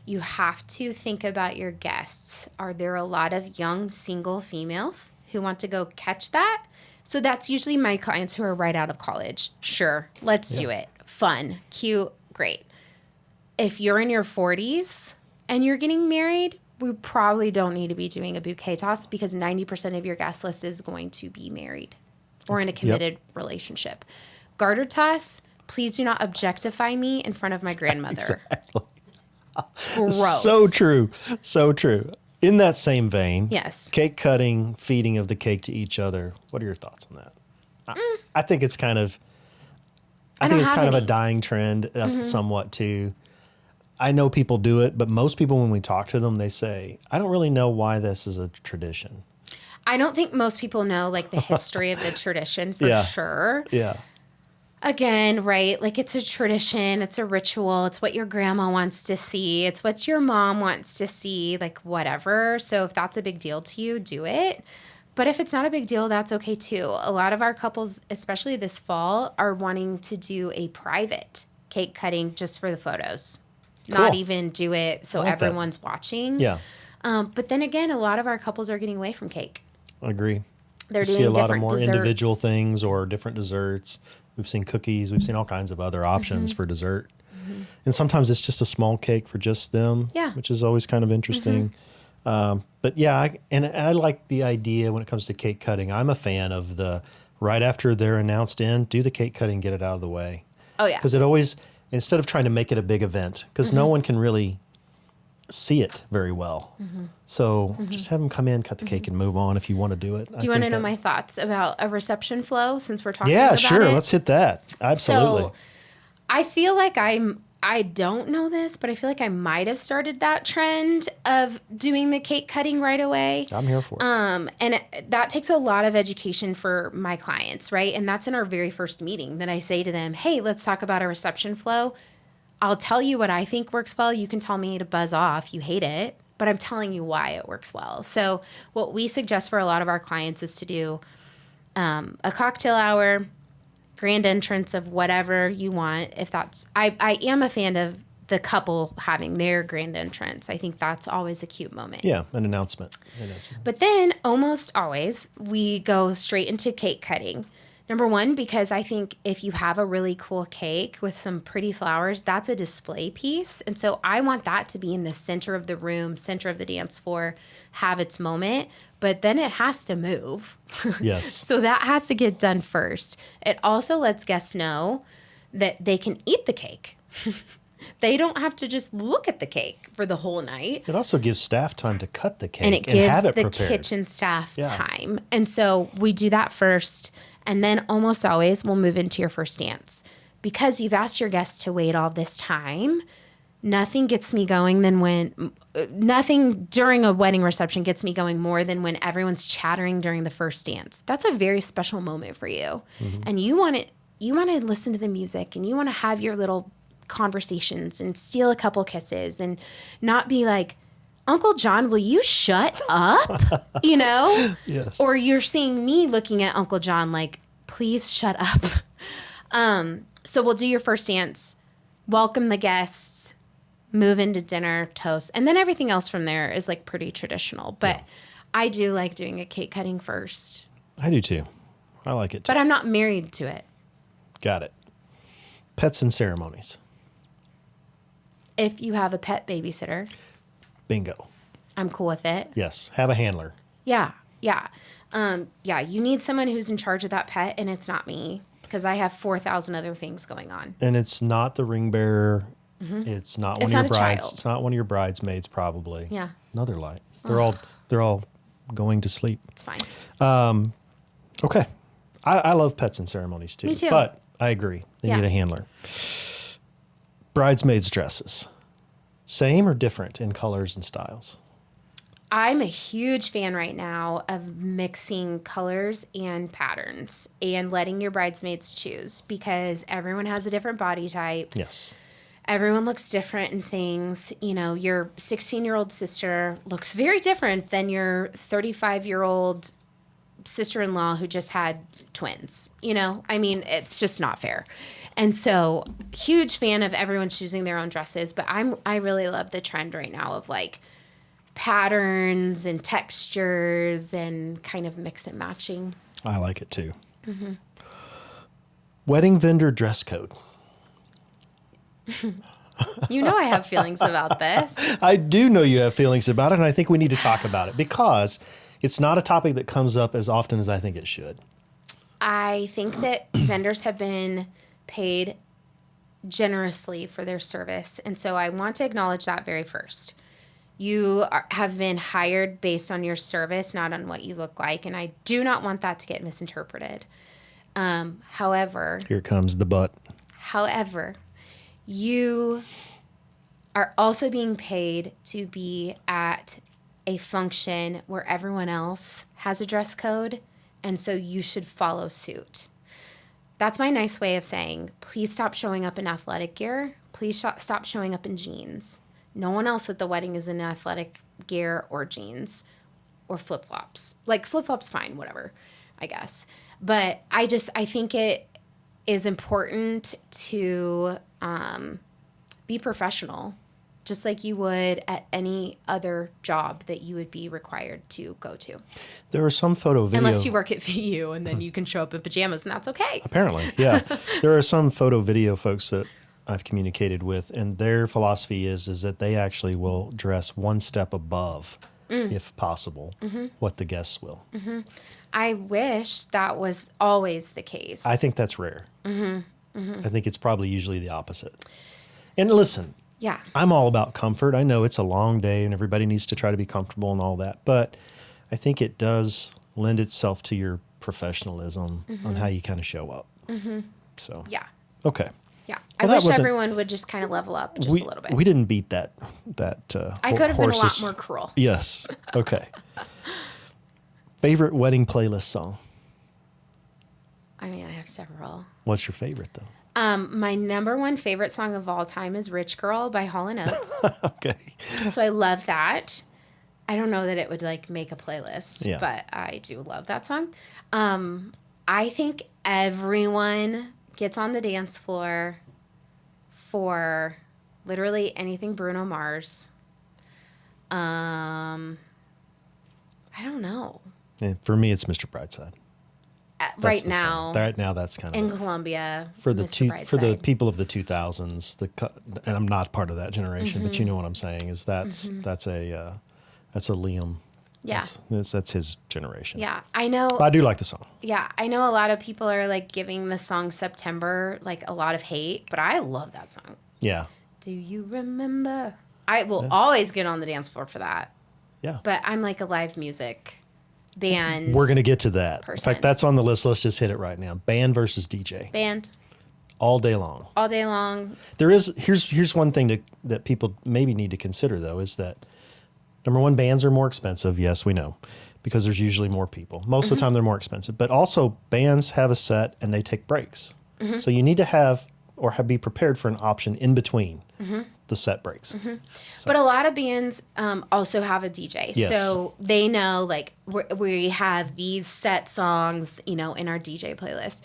you have to think about your guests. Are there a lot of young single females who want to go catch that? So that's usually my clients who are right out of college. Sure, let's do it. Fun, cute, great. If you're in your 40s and you're getting married, we probably don't need to be doing a bouquet toss because 90% of your guest list is going to be married or in a committed relationship. Garter toss, please do not objectify me in front of my grandmother. Exactly. Gross. So true. So true. In that same vein, Yes. cake cutting, feeding of the cake to each other. What are your thoughts on that? I think it's kind of a dying trend somewhat too. I know people do it, but most people, when we talk to them, they say, I don't really know why this is a tradition. I don't think most people know like the history of the tradition for sure. Yeah. Again, right? Like it's a tradition, it's a ritual, it's what your grandma wants to see, it's what your mom wants to see, like whatever. So if that's a big deal to you, do it. But if it's not a big deal, that's okay too. A lot of our couples, especially this fall, are wanting to do a private cake cutting just for the photos. Cool. Not even do it so like everyone's watching. Yeah. But then again, a lot of our couples are getting away from cake. I agree. They're We doing see a lot of different more desserts. individual things or different desserts. We've seen cookies. We've seen all kinds of other options for dessert. And sometimes it's just a small cake for just them, which is always kind of interesting. But yeah, I like the idea when it comes to cake cutting. I'm a fan of the right after they're announced in, do the cake cutting, get it out of the way. Oh, yeah. Because it always, instead of trying to make it a big event, because no one can really see it very well. So just have them come in, cut the cake, and move on if you want to do it. Do you want to know my thoughts about a reception flow since we're talking about Yeah, it? sure. Let's hit that. Absolutely. So I feel like I don't know this, but I feel like I might have started that trend of doing the cake cutting right away. I'm here for it. And that takes a lot of education for my clients, right? And that's in our very first meeting that I say to them, hey, let's talk about a reception flow. I'll tell you what I think works well. You can tell me to buzz off. You hate it, but I'm telling you why it works well. So what we suggest for a lot of our clients is to do a cocktail hour, grand entrance of whatever you want. If that's, I am a fan of the couple having their grand entrance. I think that's always a cute moment. Yeah, an announcement. But then almost always we go straight into cake cutting. Number one, because I think if you have a really cool cake with some pretty flowers, that's a display piece. And so I want that to be in the center of the room, center of the dance floor, have its moment. But then it has to move. Yes. So that has to get done first. It also lets guests know that they can eat the cake. They don't have to just look at the cake for the whole night. It also gives staff time to cut the cake And it gives have it the prepared. kitchen staff time. And so we do that first. And then almost always we'll move into your first dance. Because you've asked your guests to wait all this time, nothing gets me going nothing during a wedding reception gets me going more than when everyone's chattering during the first dance. That's a very special moment for you. And you want to listen to the music and you want to have your little conversations and steal a couple kisses and not be like, Uncle John, will you shut up? Yes. Or you're seeing me looking at Uncle John like, please shut up. So we'll do your first dance, welcome the guests, move into dinner, toast, and then everything else from there is like pretty traditional. But I do like doing a cake cutting first. I do too. I like it too. But I'm not married to it. Got it. Pets and ceremonies. If you have a pet babysitter, Bingo. I'm cool with it. Yes. Have a handler. Yeah. Yeah. Yeah, you need someone who's in charge of that pet, and it's not me because I have 4,000 other things going on. And it's not the ring bearer. Mm-hmm. It's not one of your brides. Child. It's not one of your bridesmaids, probably. Yeah. Another light. They're all going to sleep. It's fine. Okay. I love pets and ceremonies too. Me too. But I agree. They need a handler. Bridesmaids' dresses. Same or different in colors and styles? I'm a huge fan right now of mixing colors and patterns and letting your bridesmaids choose because everyone has a different body type. Yes. Everyone looks different in things. You know, your 16-year-old sister looks very different than your 35-year-old sister-in-law who just had twins. You know, I mean, it's just not fair. And so, huge fan of everyone choosing their own dresses. But I really love the trend right now of like patterns and textures and kind of mix and matching. I like it too. Mm-hmm. Wedding vendor dress code. You know I have feelings about this. I do know you have feelings about it, and I think we need to talk about it because it's not a topic that comes up as often as I think it should. I think that vendors have been paid generously for their service, and so I want to acknowledge that very first. You have been hired based on your service, not on what you look like, and I do not want that to get misinterpreted. However... Here comes the but. However, you are also being paid to be at a function where everyone else has a dress code, and so you should follow suit. That's my nice way of saying, please stop showing up in athletic gear. Please stop showing up in jeans. No one else at the wedding is in athletic gear or jeans or flip-flops. Like, flip-flops, fine, whatever, I guess. But I think it is important to be professional, just like you would at any other job that you would be required to go to. There are some photo video... Unless you work at VU and then you can show up in pajamas and that's okay. Apparently, yeah. There are some photo video folks that I've communicated with, and their philosophy is that they actually will dress one step above, if possible, what the guests will. Mm-hmm. I wish that was always the case. I think that's rare. Mm-hmm. Mm-hmm. I think it's probably usually the opposite. And listen, yeah, I'm all about comfort. I know it's a long day and everybody needs to try to be comfortable and all that, but I think it does lend itself to your professionalism on how you kind of show up. Mm-hmm. So, yeah. Okay. Yeah, well, I wish everyone would just kind of level up just a little bit. We didn't beat that. I could have been a lot more cruel. Yes. Okay. Favorite wedding playlist song? I mean, I have several. What's your favorite, though? My number one favorite song of all time is "Rich Girl" by Hall & Oates. Okay. So I love that. I don't know that it would like make a playlist, but I do love that song. I think everyone gets on the dance floor for literally anything Bruno Mars. I don't know. Yeah, for me, it's Mr. Brightside. Right now, that's kind of in Columbia for the people of the 2000s. And I'm not part of that generation, but you know what I'm saying is that's a Liam. Yeah, that's his generation. Yeah, I know. But I do like the song. Yeah, I know a lot of people are like giving the song September like a lot of hate, but I love that song. Yeah. Do you remember? I will always get on the dance floor for that. Yeah. But I'm like a live music band. We're gonna get to that. Person. In fact, that's on the list. Let's just hit it right now. Band versus DJ. Band. All day long. All day long. Here's one thing that people maybe need to consider though is that. Number one, bands are more expensive. Yes, we know, because there's usually more people. Most of the time, they're more expensive. But also, bands have a set and they take breaks. Mm-hmm. So you need to have be prepared for an option in between the set breaks. Mm-hmm. So. But a lot of bands also have a DJ. Yes. So they know, like, we have these set songs, in our DJ playlist.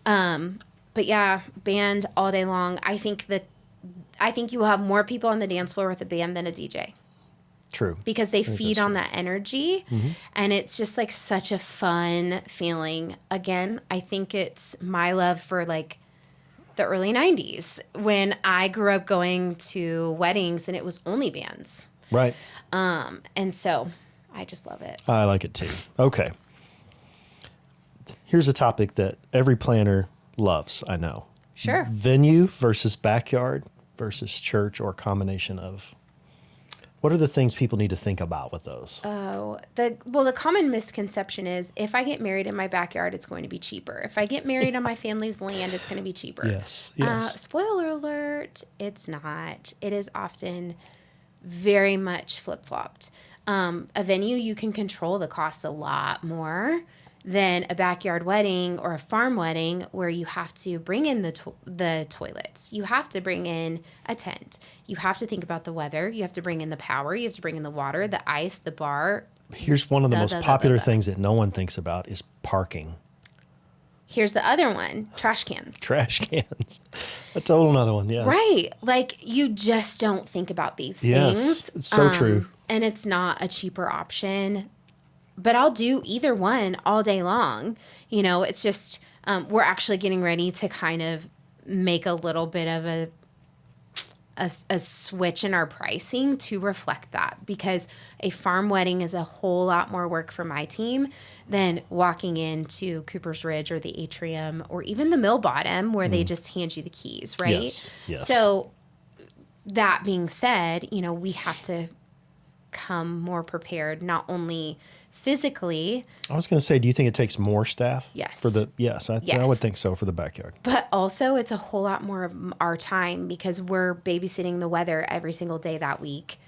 But yeah, band all day long. I think you will have more people on the dance floor with a band than a DJ. True. Because they feed on that energy, and it's just like such a fun feeling. Again, I think it's my love for like the early 90s when I grew up going to weddings and it was only bands. Right. And so I just love it. I like it too. Okay. Here's a topic that every planner loves, I know. Sure. Venue versus backyard versus church, or combination of. What are the things people need to think about with those? The common misconception is if I get married in my backyard, it's going to be cheaper. If I get married on my family's land, it's going to be cheaper. Yes. Spoiler alert, it's not. It is often very much flip-flopped. A venue, you can control the costs a lot more than a backyard wedding or a farm wedding where you have to bring in the toilets. You have to bring in a tent. You have to think about the weather. You have to bring in the power. You have to bring in the water, the ice, the bar. Here's one of the most popular things that no one thinks about is parking. Here's the other one, trash cans. Trash cans. A total another one, yes. Right. Like, you just don't think about these things. Yes, it's so true. And it's not a cheaper option. But I'll do either one all day long. You know, it's just, we're actually getting ready to kind of make a little bit of a switch in our pricing to reflect that, because a farm wedding is a whole lot more work for my team than walking into Cooper's Ridge or the Atrium or even the Mill Bottom where they just hand you the keys, right? Yes. So that being said, you know, we have to come more prepared, not only physically. I was going to say, do you think it takes more staff? Yes. Yes, I would think so for the backyard. But also it's a whole lot more of our time because we're babysitting the weather every single day that week.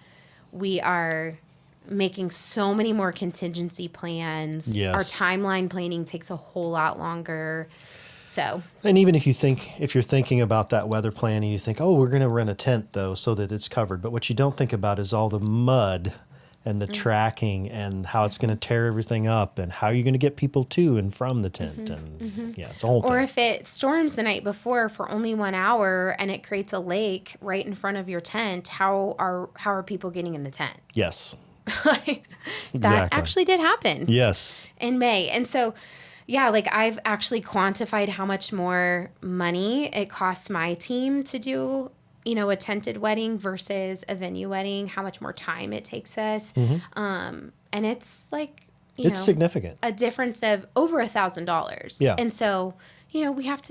We are making so many more contingency plans. Yes. Our timeline planning takes a whole lot longer. So. And even if you're thinking about that weather plan and you think, oh, we're going to rent a tent though so that it's covered. But what you don't think about is all the mud and the tracking and how it's going to tear everything up and how you're going to get people to and from the tent. Yeah, it's a whole thing. Or if it storms the night before for only 1 hour and it creates a lake right in front of your tent, how are people getting in the tent? Yes. That actually did happen. Yes. In May. And so, yeah, like I've actually quantified how much more money it costs my team to do, you know, a tented wedding versus a venue wedding, how much more time it takes us. And it's like, it's significant. A difference of over $1,000. Yeah. And so, you know, we have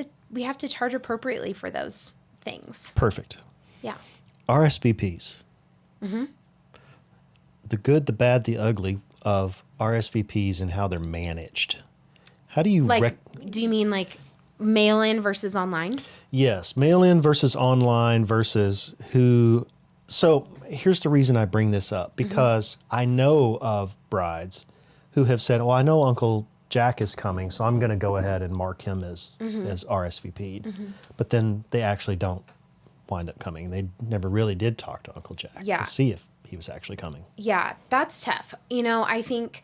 to charge appropriately for those things. Perfect. Yeah. RSVPs. The good, the bad, the ugly of RSVPs and how they're managed. How do you do you mean like mail in versus online? Yes, mail in versus online versus who. So here's the reason I bring this up, because I know of brides who have said, well, I know Uncle Jack is coming, so I'm going to go ahead and mark him as RSVP'd. But then they actually don't wind up coming. They never really did talk to Uncle Jack to see if he was actually coming. Yeah, that's tough. You know, I think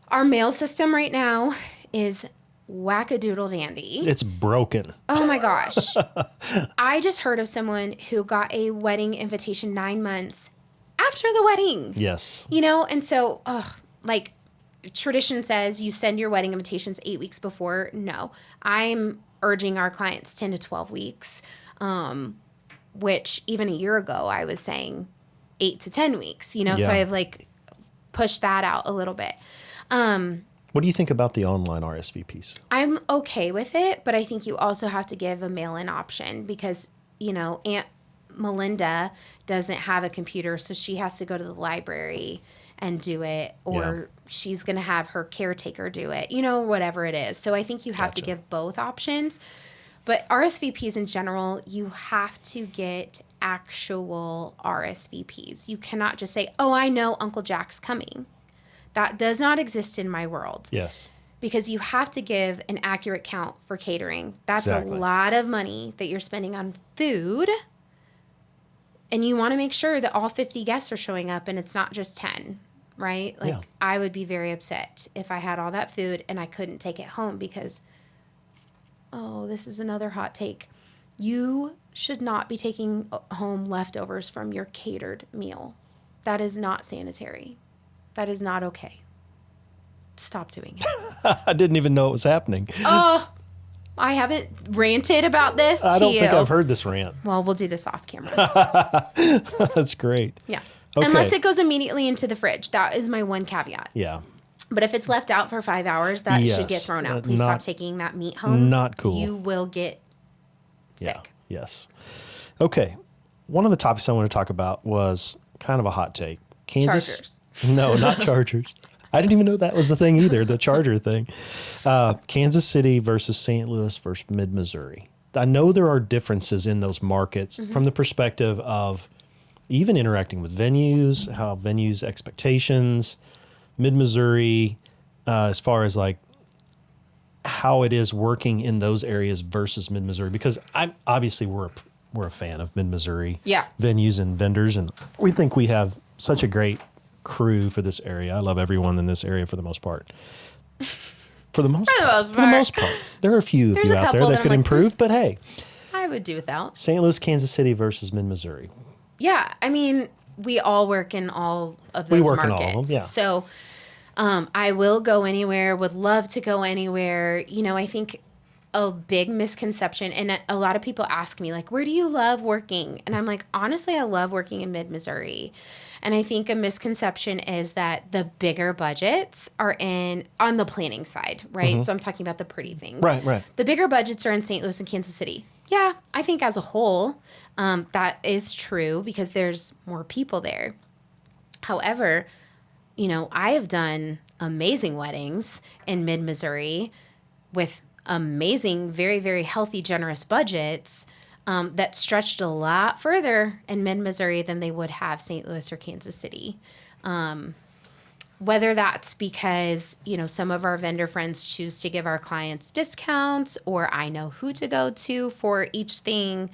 our mail system right now is wackadoodle dandy. It's broken. Oh my gosh. I just heard of someone who got a wedding invitation 9 months after the wedding. Yes. You know, and so, like tradition says you send your wedding invitations 8 weeks before. No, I'm urging our clients 10 to 12 weeks, which even a year ago I was saying 8 to 10 weeks, you know, so I've like pushed that out a little bit. What do you think about the online RSVPs? I'm okay with it, but I think you also have to give a mail-in option because, you know, Aunt Melinda doesn't have a computer, so she has to go to the library and do it, or she's going to have her caretaker do it, you know, whatever it is. So I think you have to give both options. But RSVPs in general, you have to get actual RSVPs. You cannot just say, oh, I know Uncle Jack's coming. That does not exist in my world. Yes. Because you have to give an accurate count for catering. That's a lot of money that you're spending on food. And you want to make sure that all 50 guests are showing up and it's not just 10, right? Like, I would be very upset if I had all that food and I couldn't take it home because, oh, this is another hot take. You should not be taking home leftovers from your catered meal. That is not sanitary. That is not okay. Stop doing it. I didn't even know it was happening. Oh, I haven't ranted about this I to don't you. think I've heard this rant. Well, we'll do this off camera. That's great. Yeah. Okay. Unless it goes immediately into the fridge. That is my one caveat. Yeah. But if it's left out for 5 hours, that should get thrown out. Please stop taking that meat home. Not cool. You will get sick. Yeah. Yes. Okay. One of the topics I want to talk about was kind of a hot take. Chargers. No, not Chargers. I didn't even know that was the thing either, the Charger thing. Kansas City versus St. Louis versus mid-Missouri. I know there are differences in those markets from the perspective of even interacting with venues, how venues' expectations, mid-Missouri, as far as like how it is working in those areas versus mid-Missouri. Because we're a fan of mid-Missouri venues and vendors, and we think we have such a great crew for this area. I love everyone in this area for the most part. For the most part. There are a few of you out there that could improve, but hey. I would do without. St. Louis, Kansas City versus mid-Missouri. Yeah. I mean, we all work in all of those markets. In all of them, yeah. So I will go anywhere, would love to go anywhere. You know, I think a big misconception, and a lot of people ask me, like, where do you love working? And I'm like, honestly, I love working in mid-Missouri. And I think a misconception is that the bigger budgets are on the planning side, right? So I'm talking about the pretty things. Right. The bigger budgets are in St. Louis and Kansas City. Yeah, I think as a whole, that is true because there's more people there. However, you know, I have done amazing weddings in mid-Missouri with amazing, very, very healthy, generous budgets that stretched a lot further in mid-Missouri than they would have St. Louis or Kansas City. Whether that's because, you know, some of our vendor friends choose to give our clients discounts, or I know who to go to for each thing.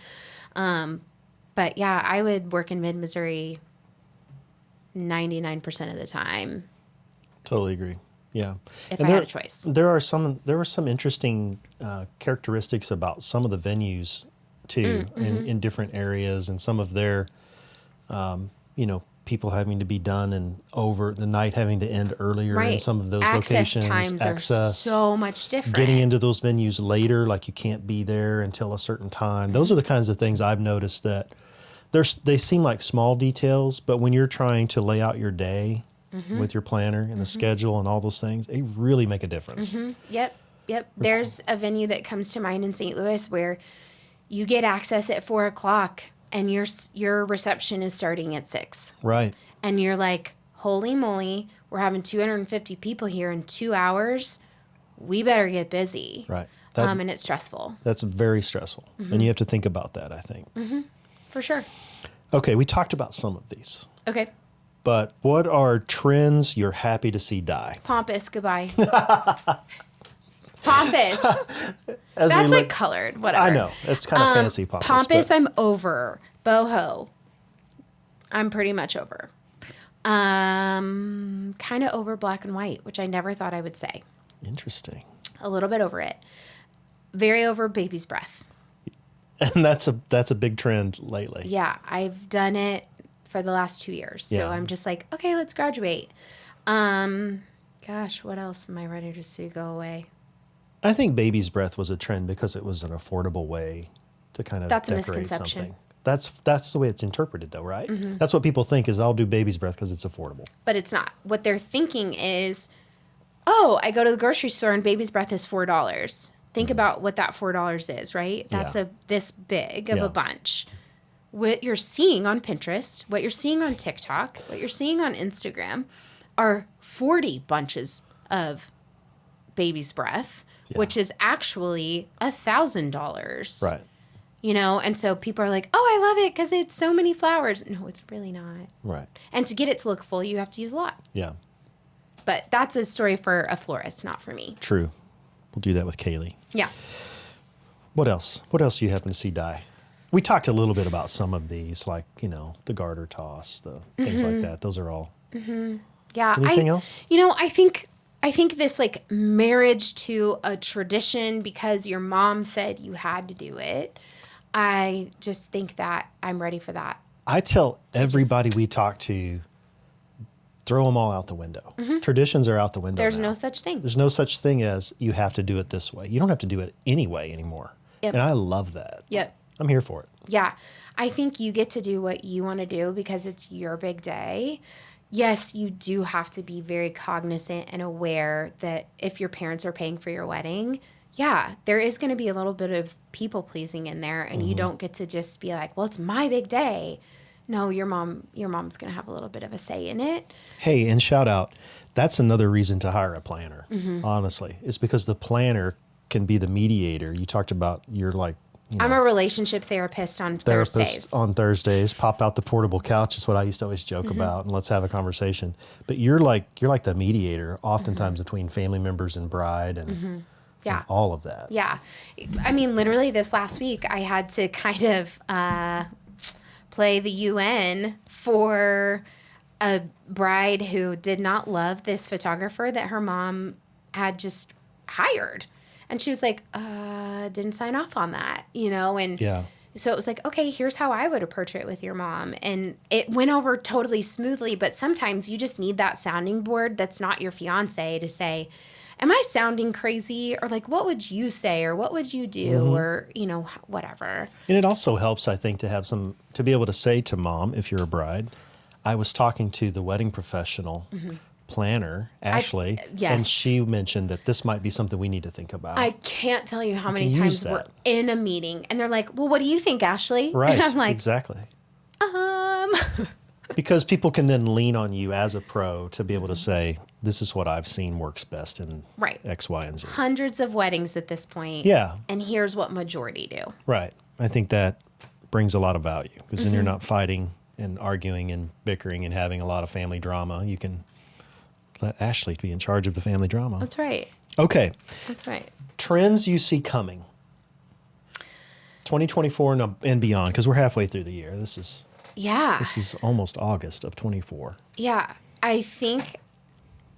But yeah, I would work in mid-Missouri 99% of the time. Totally agree. Yeah. If I had a choice. There were some interesting characteristics about some of the venues too, in different areas, and some of their, people having to be done and over the night having to end earlier in some of those locations. Times are so much different. Getting into those venues later, like you can't be there until a certain time. Those are the kinds of things I've noticed that they seem like small details, but when you're trying to lay out your day with your planner and the schedule and all those things, they really make a difference. Yep. There's a venue that comes to mind in St. Louis where you get access at 4:00 and your reception is starting at 6. Right. And you're like, holy moly, we're having 250 people here in 2 hours. We better get busy. Right. And it's stressful. That's very stressful. And you have to think about that, I think. For sure. Okay, we talked about some of these. Okay. But what are trends you're happy to see die? Pompous, goodbye. Pompous. That's like colored, whatever. I know. It's kind of fancy pompous. Pompous, I'm over. Boho, I'm pretty much over. Kind of over black and white, which I never thought I would say. Interesting. A little bit over it. Very over baby's breath. And that's a big trend lately. Yeah, I've done it for the last 2 years. So I'm just like, okay, let's graduate. Gosh, what else am I ready to see go away? I think baby's breath was a trend because it was an affordable way to kind of That's a decorate misconception. something. That's the way it's interpreted, though, right? That's what people think is I'll do baby's breath because it's affordable. But it's not. What they're thinking is, oh, I go to the grocery store and baby's breath is $4. Think about what that $4 is, right? That's this big of a bunch. What you're seeing on Pinterest, what you're seeing on TikTok, what you're seeing on Instagram are 40 bunches of baby's breath, which is actually $1,000. Right. You know, and so people are like, oh, I love it because it's so many flowers. No, it's really not. Right. And to get it to look full, you have to use a lot. Yeah. But that's a story for a florist, not for me. True. We'll do that with Kaylee. Yeah. What else? What else do you happen to see die? We talked a little bit about some of these, like, the garter toss, the things like that. Those are all. Yeah. Anything else? I think this like marriage to a tradition because your mom said you had to do it. I just think that I'm ready for that. I tell everybody we talk to, throw them all out the window. Traditions are out the window. There's now. no such thing. There's no such thing as you have to do it this way. You don't have to do it anyway anymore. Yep. And I love that. Yep. I'm here for it. Yeah. I think you get to do what you want to do because it's your big day. Yes, you do have to be very cognizant and aware that if your parents are paying for your wedding, yeah, there is going to be a little bit of people pleasing in there, and you don't get to just be like, well, it's my big day. No, your mom's going to have a little bit of a say in it. Hey, and shout out, that's another reason to hire a planner, honestly. It's because the planner can be the mediator. You talked about I'm a relationship therapist on Thursdays. On Thursdays, pop out the portable couch is what I used to always joke about, and let's have a conversation. But you're like the mediator, oftentimes between family members and bride and all of that. Yeah. I mean, literally this last week, I had to kind of play the UN for a bride who did not love this photographer that her mom had just hired. And she was like, didn't sign off on that, And so it was like, okay, here's how I would approach it with your mom. And it went over totally smoothly. But sometimes you just need that sounding board that's not your fiance to say, am I sounding crazy? Or like, what would you say? Or what would you do? Or, whatever. And it also helps, I think, to be able to say to mom, if you're a bride, I was talking to the wedding professional planner, Ashley, and she mentioned that this might be something we need to think about. I can't tell you how many times we're in a meeting and they're like, well, what do you think, Ashley? Right, and I'm like, exactly. Because people can then lean on you as a pro to be able to say, this is what I've seen works best in X, Y, and Z. Hundreds of weddings at this point. Yeah. And here's what majority do. Right. I think that brings a lot of value because then you're not fighting and arguing and bickering and having a lot of family drama. You can let Ashley be in charge of the family drama. That's right. Okay. That's right. Trends you see coming. 2024 and beyond, because we're halfway through the year. This is almost August of 24. Yeah. I think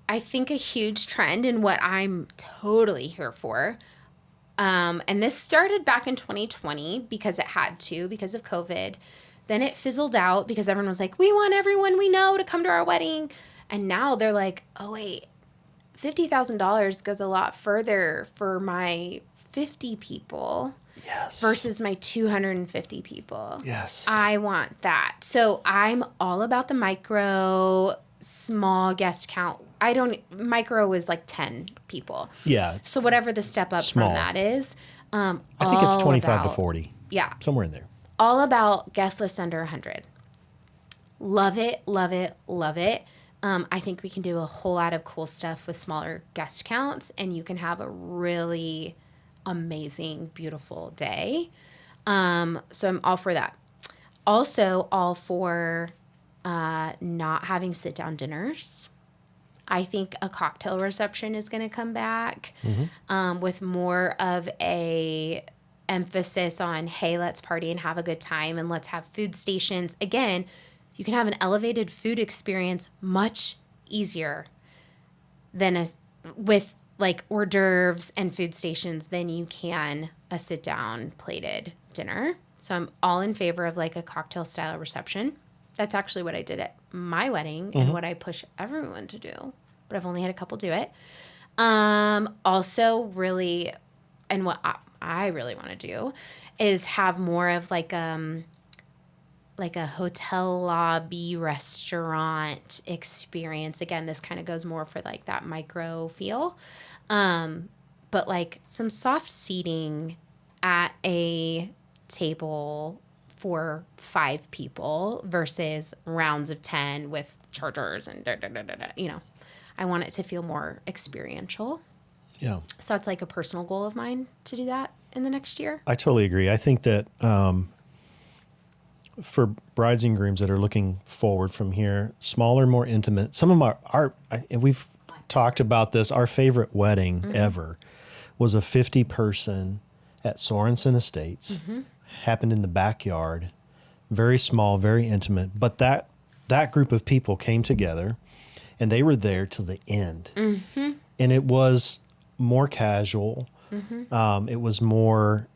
a huge trend and what I'm totally here for, and this started back in 2020 because it had to, because of COVID. Then it fizzled out because everyone was like, we want everyone we know to come to our wedding. And now they're like, oh, wait, $50,000 goes a lot further for my 50 people versus my 250 people. Yes. I want that. So I'm all about the micro, small guest count. Micro is like 10 people. Yeah. So whatever the step up from that is. I think it's 25 to 40. Yeah. Somewhere in there. All about guest list under 100. Love it, love it, love it. I think we can do a whole lot of cool stuff with smaller guest counts, and you can have a really amazing, beautiful day. So I'm all for that. Also, all for not having sit-down dinners. I think a cocktail reception is going to come back with more of a emphasis on, hey, let's party and have a good time, and let's have food stations. Again, you can have an elevated food experience much easier than with like hors d'oeuvres and food stations than you can a sit-down plated dinner. So I'm all in favor of like a cocktail style reception. That's actually what I did at my wedding and what I push everyone to do. But I've only had a couple do it. Also really, and what I really want to do is have more of like a hotel lobby restaurant experience. Again, this kind of goes more for like that micro feel. But like some soft seating at a table for 5 people versus rounds of 10 with chargers and I want it to feel more experiential. Yeah. So that's like a personal goal of mine to do that in the next year. I totally agree. I think that for brides and grooms that are looking forward from here, smaller, more intimate, some of our and we've talked about this, our favorite wedding ever was a 50-person at Sorensen Estates. Happened in the backyard, very small, very intimate. But that group of people came together, and they were there till the end. And it was more casual. It was more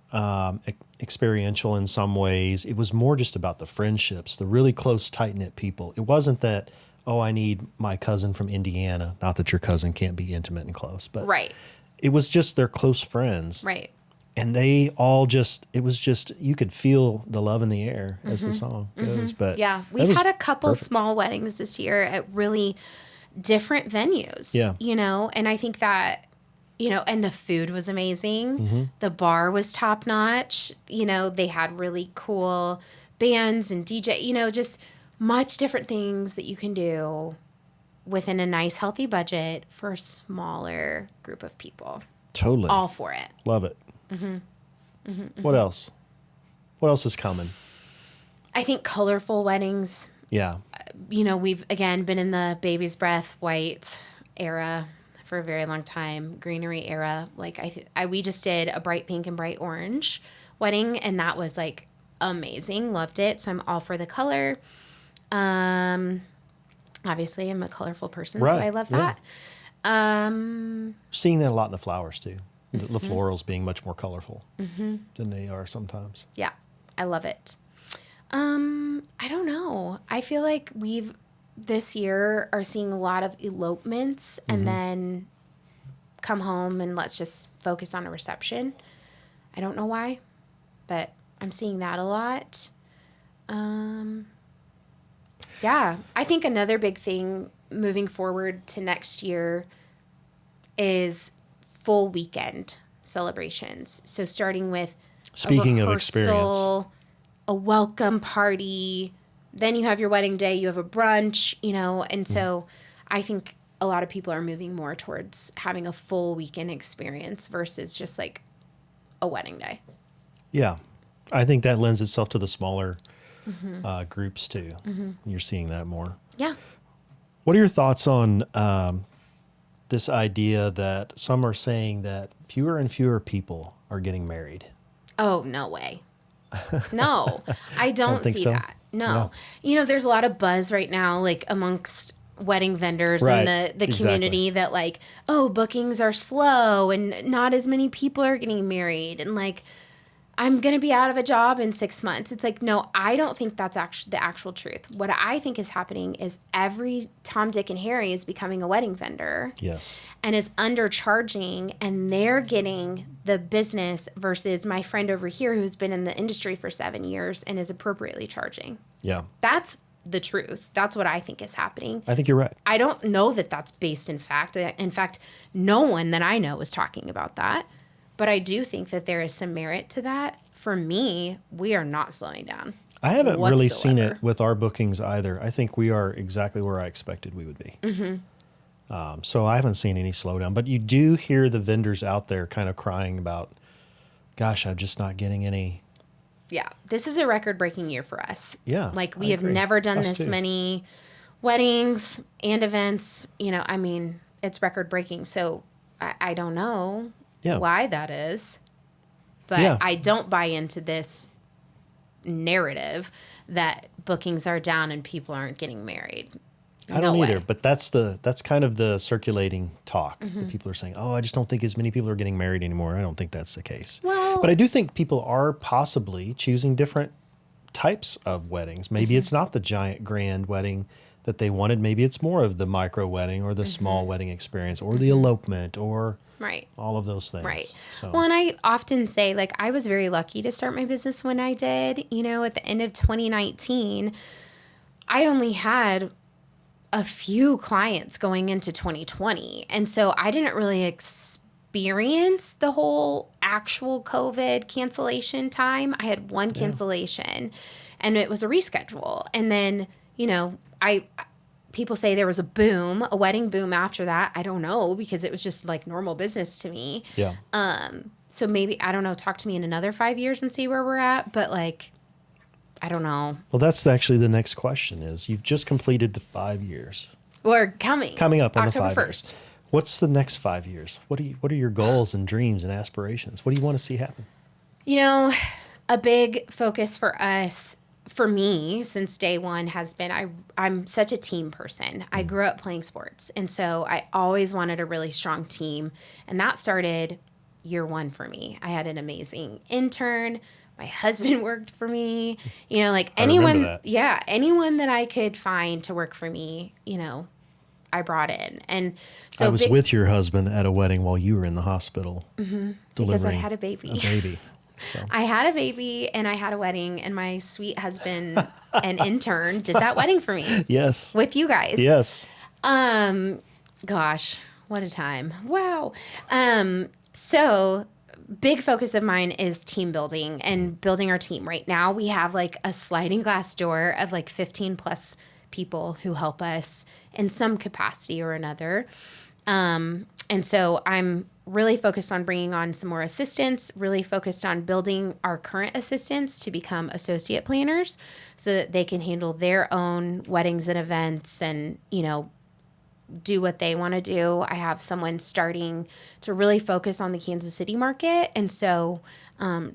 experiential in some ways. It was more just about the friendships, the really close, tight-knit people. It wasn't that, oh, I need my cousin from Indiana. Not that your cousin can't be intimate and close, but Right. it was just their close friends. Right. And they all just, it was just, you could feel the love in the air as the song goes. But Yeah. that We've was had a couple perfect. small weddings this year at really different venues. Yeah. You know, and I think that, you know, and the food was amazing. Mm-hmm. The bar was top notch. You know, they had really cool bands and DJ, you know, just much different things that you can do within a nice, healthy budget for a smaller group of people. Totally. All for it. Love it. What else? What else is coming? I think colorful weddings, Yeah. you know, we've again been in the baby's breath white era for a very long time, greenery era. Like we just did a bright pink and bright orange wedding, and that was like amazing. Loved it. So I'm all for the color. Obviously I'm a colorful person, so Right. I love Yeah. that. Seeing that a lot in the flowers too. The florals being much more colorful than they are sometimes. Yeah, I love it. I don't know. I feel like we've this year are seeing a lot of elopements and then come home and let's just focus on a reception. I don't know why, but I'm seeing that a lot. Yeah, I think another big thing moving forward to next year is full weekend celebrations. So starting with Speaking a of experience. rehearsal, a welcome party, then you have your wedding day, you have a brunch, you know, and so I think a lot of people are moving more towards having a full weekend experience versus just like a wedding day. Yeah. I think that lends itself to the smaller groups too. You're seeing that more. Yeah. What are your thoughts on this idea that some are saying that fewer and fewer people are getting married? Oh, no way. No, I don't think see so? that. No. No. You know, there's a lot of buzz right now, like amongst wedding vendors Right. and the Exactly. community that like, oh, bookings are slow and not as many people are getting married. And like, I'm going to be out of a job in 6 months. It's like, no, I don't think that's actually the actual truth. What I think is happening is every Tom, Dick, and Harry is becoming a wedding vendor Yes. and is undercharging, and they're getting the business versus my friend over here who's been in the industry for 7 years and is appropriately charging. Yeah. That's the truth. That's what I think is happening. I think you're right. I don't know that that's based in fact. In fact, no one that I know is talking about that. But I do think that there is some merit to that. For me, we are not slowing down. I haven't really seen whatsoever. it with our bookings either. I think we are exactly where I expected we would be. So I haven't seen any slowdown. But you do hear the vendors out there kind of crying about, gosh, I'm just not getting any. Yeah, this is a record-breaking year for us. Yeah, Like, I we have agree. never done Us this too. many weddings and events. You know, I mean, it's record-breaking. So I don't know Yeah. why that is. But Yeah. I don't buy into this narrative that bookings are down and people aren't getting married. I don't No either, way. but that's kind of the circulating talk that people are saying, oh, I just don't think as many people are getting married anymore. I don't think that's the case. Well- but I do think people are possibly choosing different types of weddings. Maybe it's not the giant grand wedding that they wanted. Maybe it's more of the micro wedding or the small wedding experience or the elopement or Right. all of those things. Right. So, Well, and I often say, like, I was very lucky to start my business when I did. You know, at the end of 2019, I only had a few clients going into 2020. And so I didn't really experience the whole actual COVID cancellation time. I had one cancellation and it was a reschedule. And then, you know, people say there was a wedding boom after that. I don't know, because it was just like normal business to me. yeah. So maybe, I don't know, talk to me in another 5 years and see where we're at. But like, I don't know. Well, that's actually the next question is you've just completed the 5 years. We're coming Coming up on October the 5 1st. years. What's the next 5 years? What are your goals and dreams and aspirations? What do you want to see happen? You know, a big focus for us, for me, since day one has been I'm such a team person. I grew up playing sports. And so I always wanted a really strong team. And that started year one for me. I had an amazing intern, My husband worked for me, like I remember anyone, that. anyone that I could find to work for me, I brought in. And so I was with your husband at a wedding while you were in the hospital delivering because I had a baby. So. I had a baby and I had a wedding, and my sweet husband and intern did that wedding for me. Yes. With you guys. Yes. Gosh, what a time. Wow. So big focus of mine is team building and building our team. Right now we have like a sliding glass door of like 15 plus people who help us in some capacity or another. And so I'm really focused on bringing on some more assistants, really focused on building our current assistants to become associate planners so that they can handle their own weddings and events and, do what they want to do. I have someone starting to really focus on the Kansas City market. And so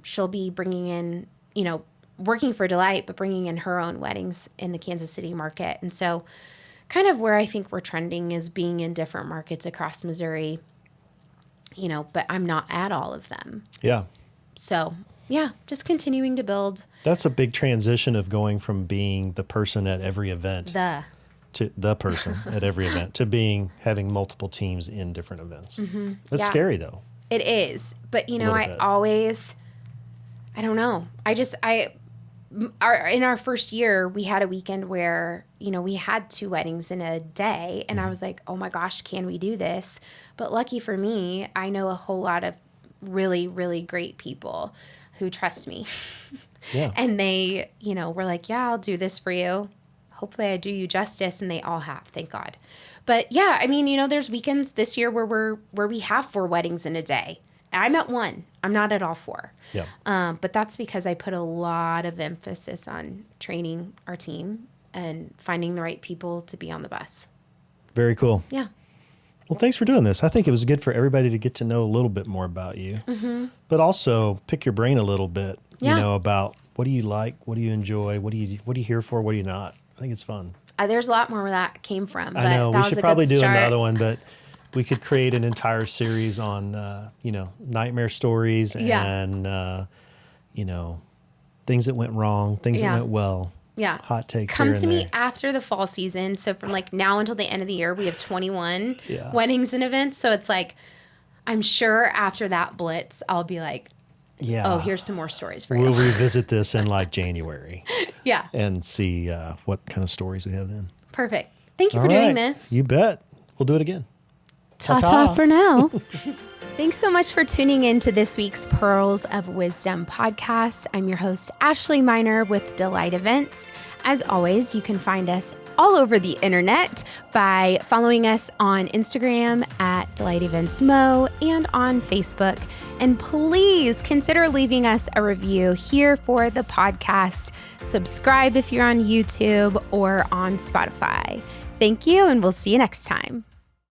she'll be bringing in, working for Delight, but bringing in her own weddings in the Kansas City market. And so kind of where I think we're trending is being in different markets across Missouri, but I'm not at all of them. Yeah. So, yeah, just continuing to build. That's a big transition of going from being the person at every event to the person at every event to having multiple teams in different events. Mm-hmm. That's scary though. It is. But, I don't know. In our first year, we had a weekend where, we had 2 weddings in a day. And I was like, oh my gosh, can we do this? But lucky for me, I know a whole lot of really, really great people who trust me. Yeah. And they, were like, yeah, I'll do this for you. Hopefully I do you justice. And they all have, thank God. But yeah, there's weekends this year where we have 4 weddings in a day. I'm at 1. I'm not at all 4. Yeah. But that's because I put a lot of emphasis on training our team and finding the right people to be on the bus. Very cool. Yeah. Well, thanks for doing this. I think it was good for everybody to get to know a little bit more about you, but also pick your brain a little bit, about what do you like, what do you enjoy, what are you here for, what are you not. I think it's fun. There's a lot more where that came from. But I know we should probably do start. Another one, but we could create an entire series on, nightmare stories and, things that went wrong, things that went well. Yeah. Hot takes. Come to me after the fall season. So from like now until the end of the year, we have 21 weddings and events. So it's like, I'm sure after that blitz, I'll be like, oh, here's some more stories for you. We'll revisit this in like January. Yeah. And see what kind of stories we have then. Perfect. Thank you for doing this. You bet. We'll do it again. Ta-ta for now. Thanks so much for tuning in to this week's Pearls of Wisdom podcast. I'm your host, Ashley Miner with Delight Events. As always, you can find us all over the internet by following us on Instagram at Delight Events Mo and on Facebook. And please consider leaving us a review here for the podcast. Subscribe if you're on YouTube or on Spotify. Thank you, and we'll see you next time.